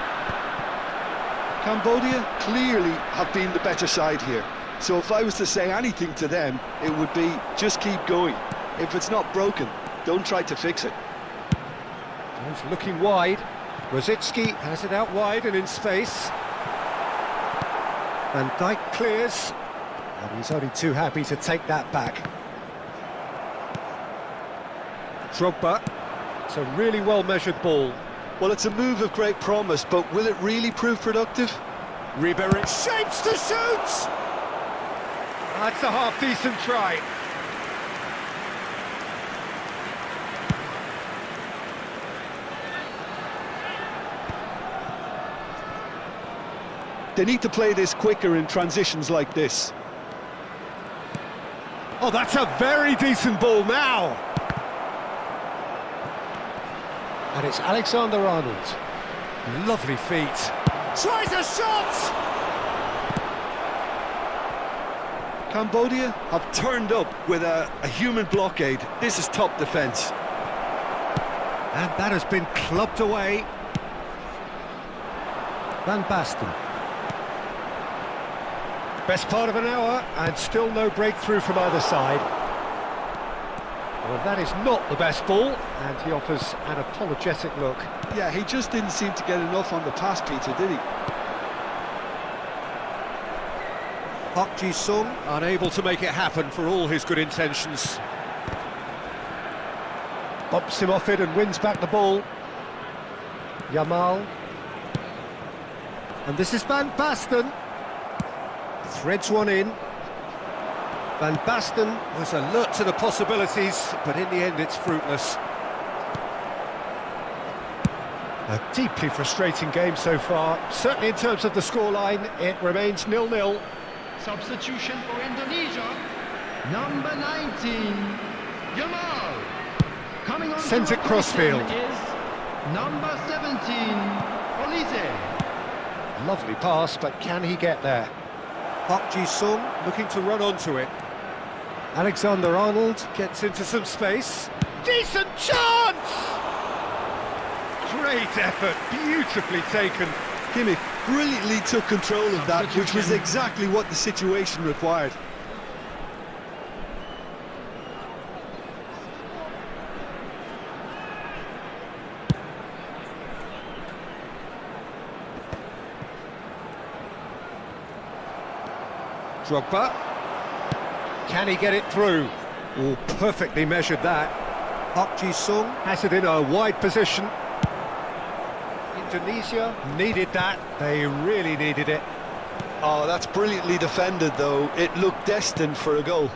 Cambodia clearly have been the better side here. So if I was to say anything to them, it would be just keep going. If it's not broken, don't try to fix it. He's looking wide. Rosicki has it out wide and in space. Van Dijk clears, and he's only too happy to take that back. Drogba. It's a really well-measured ball. Well, it's a move of great promise, but will it really prove productive? Ribéry shapes to shoot! That's a half-decent try. They need to play this quicker in transitions like this. Oh, that's a very decent ball now. And it's Alexander-Arnold. Lovely feet. Tries a shot! Cambodia have turned up with a human blockade. This is top defence. And that has been clubbed away. Van Basten. Best part of an hour, and still no breakthrough from either side. Well, that is not the best ball, and he offers an apologetic look. Yeah, he just didn't seem to get enough on the pass, Peter, did he? Park Ji-sung unable to make it happen for all his good intentions. Bumps him off it and wins back the ball. Yamal. And this is Van Basten. Threads one in. Van Basten was alert to the possibilities, but in the end it's fruitless. A deeply frustrating game so far. Certainly in terms of the scoreline, it remains 0-0. Substitution for Indonesia. Number 19, Yamal. Coming on Sends it crossfield. is number 17, Olise. Lovely pass, but can he get there? Park Ji-sung looking to run onto it. Alexander-Arnold gets into some space. Decent chance! Great effort, beautifully taken. Kimmich brilliantly took control of that, which was exactly what the situation required. Drogba. Can he get it through? Oh, perfectly measured that. Park Ji-sung has it in a wide position. Indonesia needed that. They really needed it. Oh, that's brilliantly defended, though. It looked destined for a goal.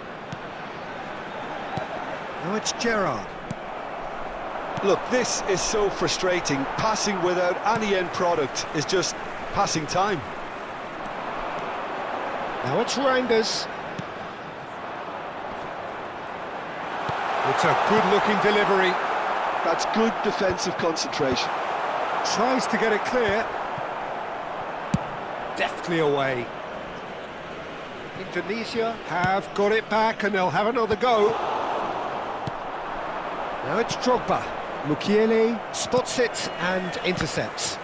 Now it's Gerrard. Look, this is so frustrating. Passing without any end product is just passing time. Now it's Reinders. It's a good-looking delivery. That's good defensive concentration. Tries to get it clear. Deftly away. Indonesia have got it back and they'll have another go. Now it's Drogba. Mukiele spots it and intercepts.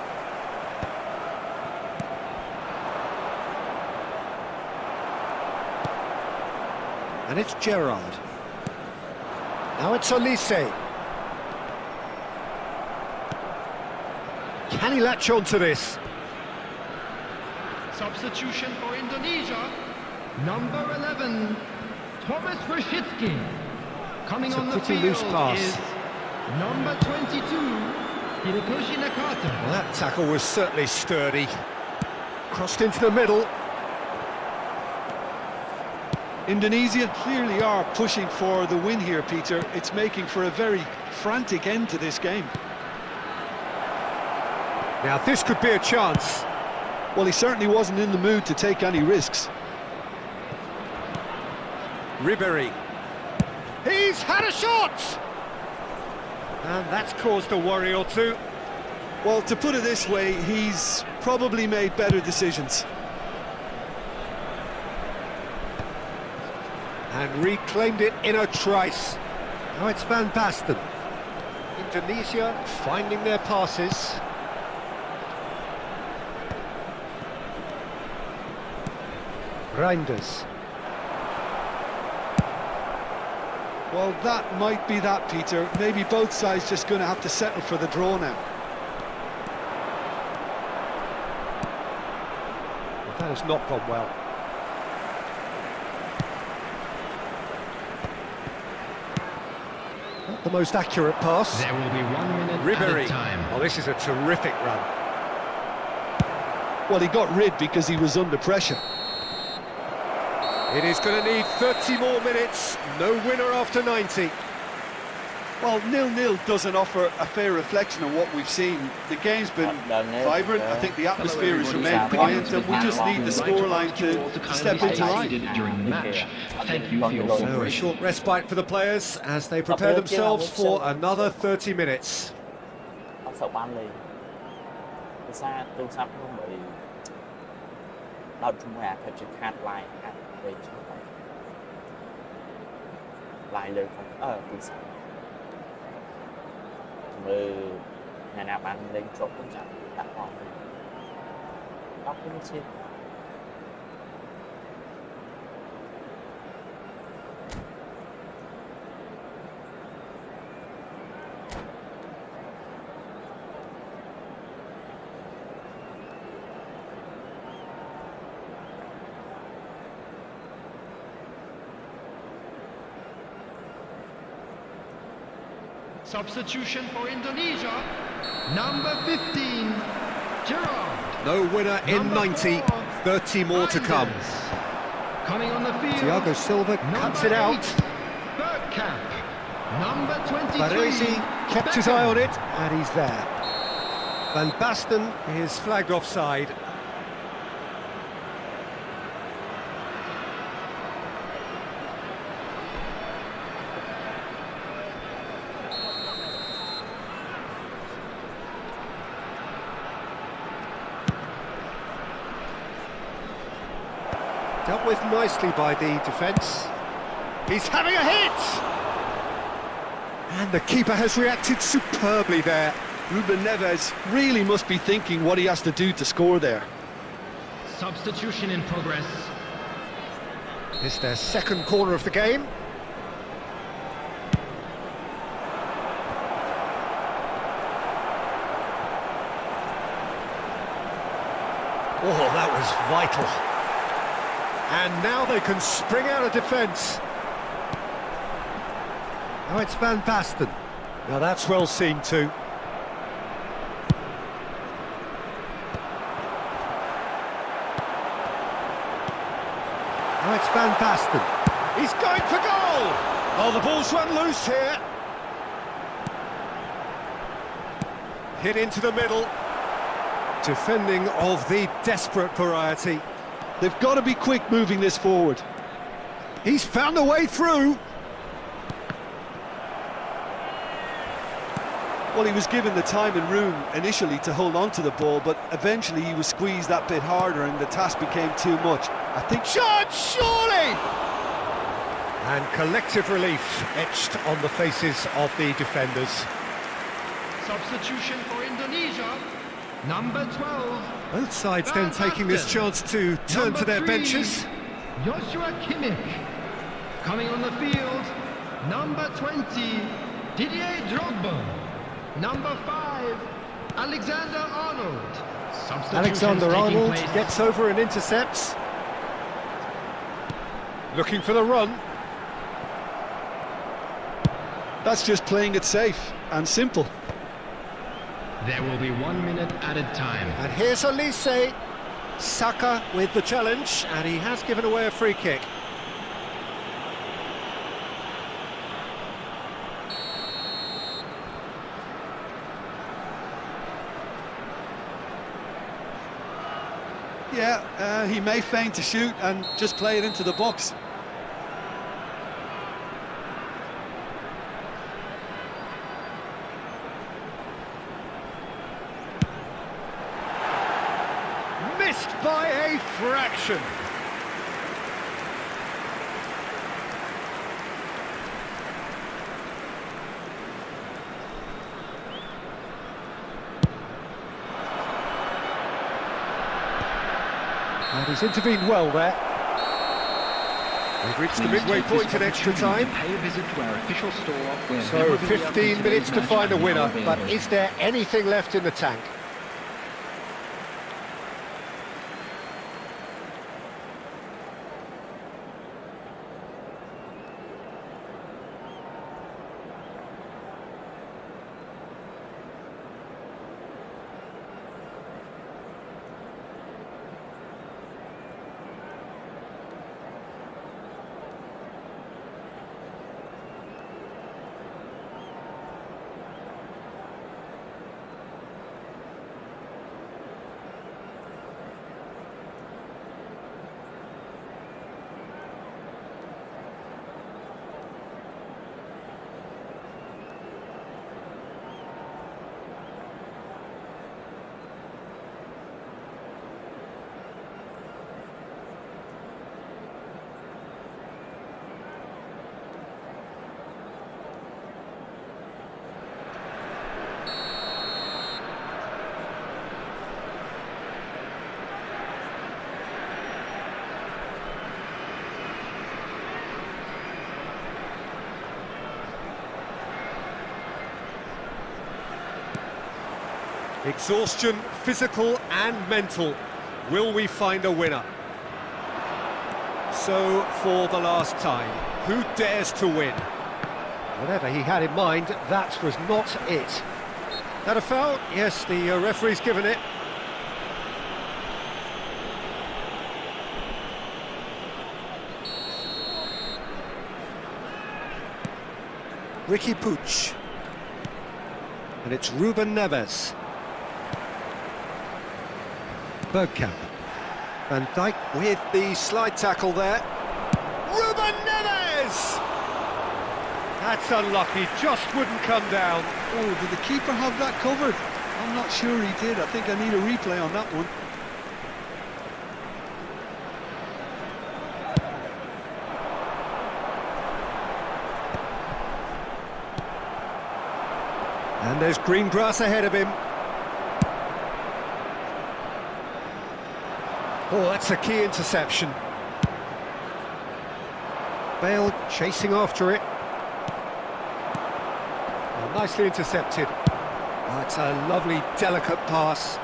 And it's Gerrard. Now it's Olise. Can he latch on to this? Substitution for Indonesia. Number 11, Thomas Rashitsky. Coming on the Pretty field loose pass. is number 22, Hirotoshi Nakata. Well, that tackle was certainly sturdy. Crossed into the middle. Indonesia clearly are pushing for the win here, Peter. It's making for a very frantic end to this game. Now this could be a chance. Well, he certainly wasn't in the mood to take any risks. Ribery. He's had a shot! And that's caused a worry or two. Well, to put it this way, he's probably made better decisions. And reclaimed it in a trice. Now it's Van Basten. Indonesia finding their passes. Reinders. Well, that might be that, Peter. Maybe both sides just going to have to settle for the draw now. Well, that has not gone well. Not the most accurate pass. There will be 1 minute Ribery. at a time. Oh, this is a terrific run. Well, he got rid because he was under pressure. It is going to need 30 more minutes. No winner after 90. Well, 0-0 doesn't offer a fair reflection of what we've seen. The game's been vibrant. I think the atmosphere has remained buoyant, and we just need the scoreline to step into line. During the match. Thank you for your So a short respite for the players as they prepare themselves for another 30 minutes. អត់សូវបានលេងភាសាទូរស័ព្ទខ្ញុំបីដល់ជាមួយអា capture card line អាវិញឆ្លង line លើទូរស័ព្ទមើលអ្នកណាបានលេងជាប់ទៅចាំដាក់ផង10នាទី Substitution for Indonesia. Number 15, Gerrard. No winner in 90. 30 more to come. Coming on the field. Thiago Silva cuts it out. Bergkamp. Number 23. Baresi kept his eye on it, and he's there. Van Basten is flagged offside. Dealt with nicely by the defence. He's having a hit! And the keeper has reacted superbly there. Ruben Neves really must be thinking what he has to do to score there. Substitution in progress. It's their second corner of the game. Oh, that was vital. And now they can spring out of defence. Now it's Van Basten. Now that's well seen too. Now it's Van Basten. He's going for goal! Oh, the ball's run loose here. Hit into the middle. Defending of the desperate variety. They've got to be quick moving this forward. He's found a way through. Well, he was given the time and room initially to hold on to the ball, but eventually he was squeezed that bit harder and the task became too much. I think... Shot, surely! And collective relief etched on the faces of the defenders. Substitution for Indonesia, number 12. Both sides then taking this chance to turn to their benches. Joshua Kimmich. Coming on the field, number 20, Didier Drogba. Number 5, Alexander Arnold. Alexander Arnold gets over and intercepts. Looking for the run. That's just playing it safe and simple. There will be 1 minute added time. And here's Olise. Saka with the challenge, and he has given away a free kick. Yeah, he may feign to shoot and just play it into the box. Missed by a fraction. And he's intervened well there. We've reached the midway point in extra time. Pay a visit to our official store. So 15 minutes to find a winner, but is there anything left in the tank? Exhaustion, physical and mental. Will we find a winner? So, for the last time, who dares to win? Whatever he had in mind, that was not it. That a foul? Yes, the referee's given it. Ricky Puig. And it's Ruben Neves. Bergkamp. Van Dijk with the slide tackle there. Ruben Neves! That's unlucky, just wouldn't come down. Oh, did the keeper have that covered? I'm not sure he did. I think I need a replay on that one. And there's green grass ahead of him. Oh, that's a key interception. Bale chasing after it. Oh, nicely intercepted. Oh, it's a lovely, delicate pass.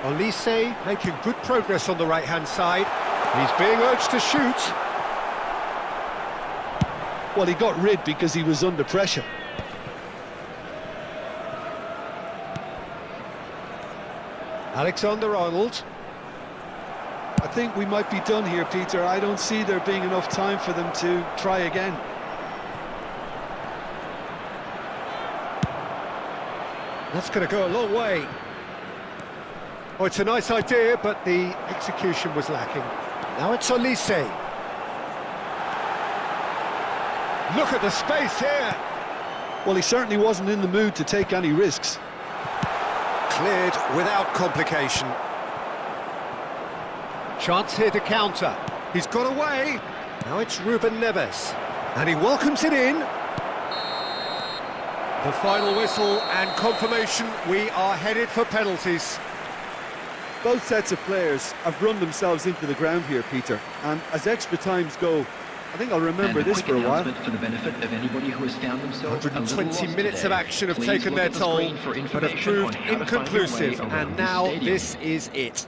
Olise making good progress on the right-hand side. He's being urged to shoot. Well, he got rid because he was under pressure. Alexander-Arnold. I think we might be done here, Peter. I don't see there being enough time for them to try again. That's going to go a long way. Oh, it's a nice idea, but the execution was lacking. Now it's Olise. Look at the space here. Well, he certainly wasn't in the mood to take any risks. Cleared without complication. Chance here to counter. He's got away. Now it's Ruben Neves. And he welcomes it in. The final whistle and confirmation, we are headed for penalties. Both sets of players have run themselves into the ground here, Peter. And as extra times go, I think I'll remember this for a while. For the benefit of anybody who has found themselves 120 minutes of action have taken their toll, but have proved inconclusive, and now this is it.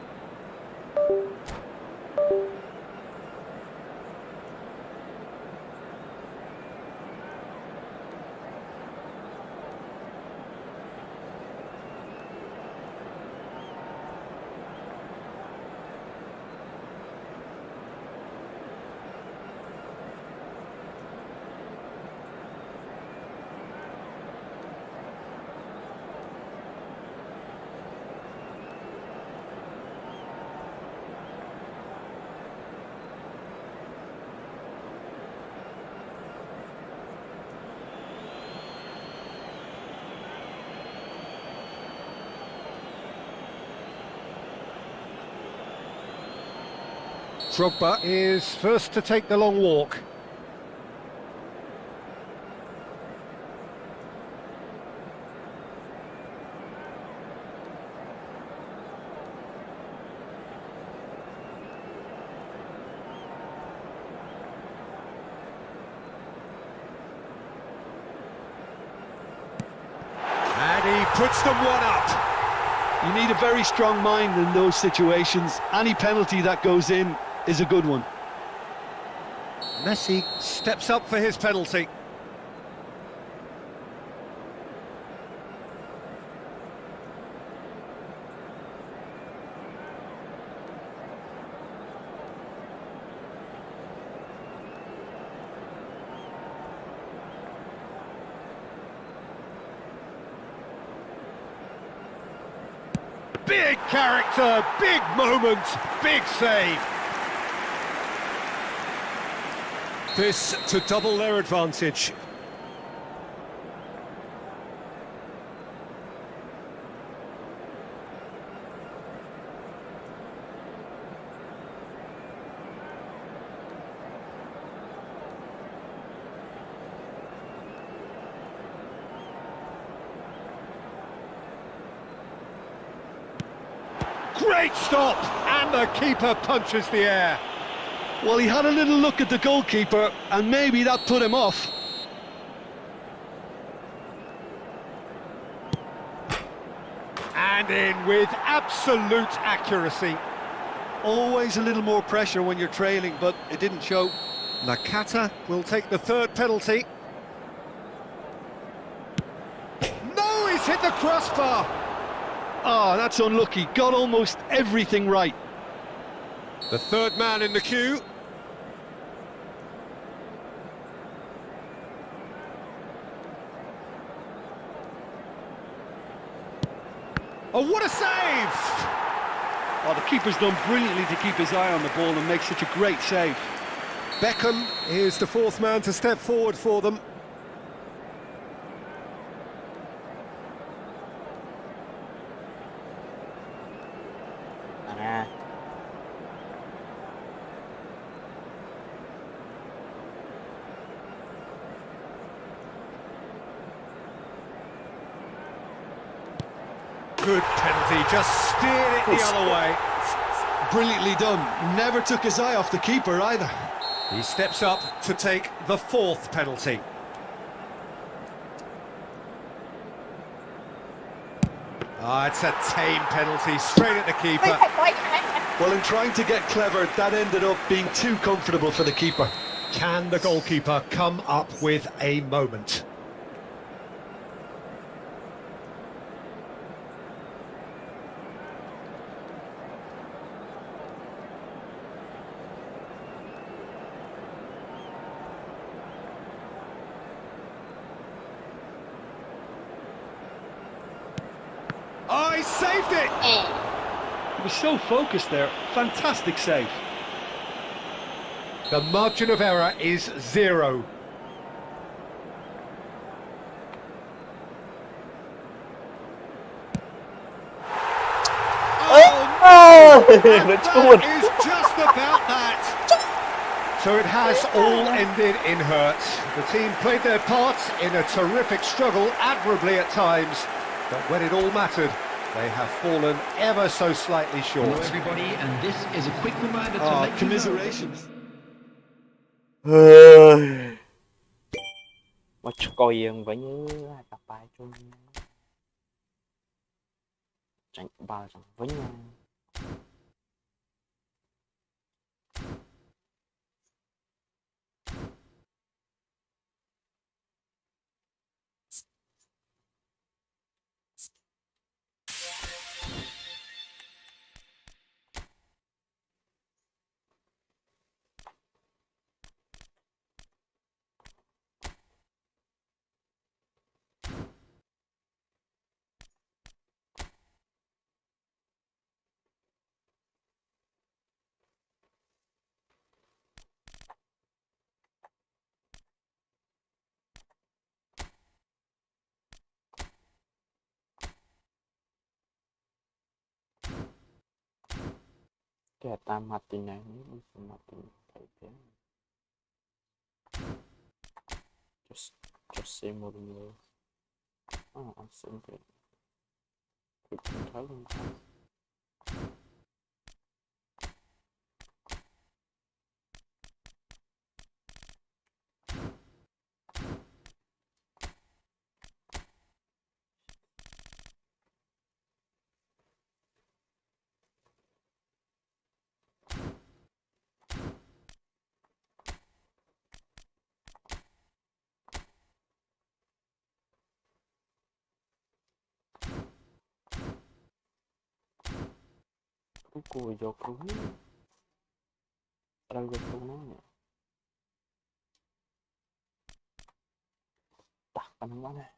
Drogba is first to take the long walk. And he puts them one up. You need a very strong mind in those situations. Any penalty that goes in is a good one. Messi steps up for his penalty. Big character, big moment, big save. This to double their advantage. Great stop, and the keeper punches the air. Well, he had a little look at the goalkeeper, and maybe that put him off. And in with absolute accuracy. Always a little more pressure when you're trailing, but it didn't show. Nakata will take the third penalty. No, he's hit the crossbar. Ah, that's unlucky. Got almost everything right. The third man in the queue. Oh, what a save! Oh, the keeper's done brilliantly to keep his eye on the ball and make such a great save. Beckham is the fourth man to step forward for them. Good penalty, just steered it the other way. Brilliantly done. Never took his eye off the keeper either. He steps up to take the fourth penalty. Oh, it's a tame penalty, straight at the keeper. Well, in trying to get clever, that ended up being too comfortable for the keeper. Can the goalkeeper come up with a moment? Oh, he saved it! He was so focused there. Fantastic save. The margin of error is 0. Oh! And that is just about that. So it has all ended in hurt. The team played their part in a terrific struggle, admirably at times. But when it all mattered, they have fallen ever so slightly short. Hello everybody, and this is a quick reminder to Oh, let you know. commiserations. Mà coi vẫn như là tập bài chung chẳng bao chẳng với nhau cái tam mặt tình này không mặt tình thấy thế just say more than you I'm saying that we can tell them cô vô cứu đâu vô cứu nó nhỉ đặt bắn quá này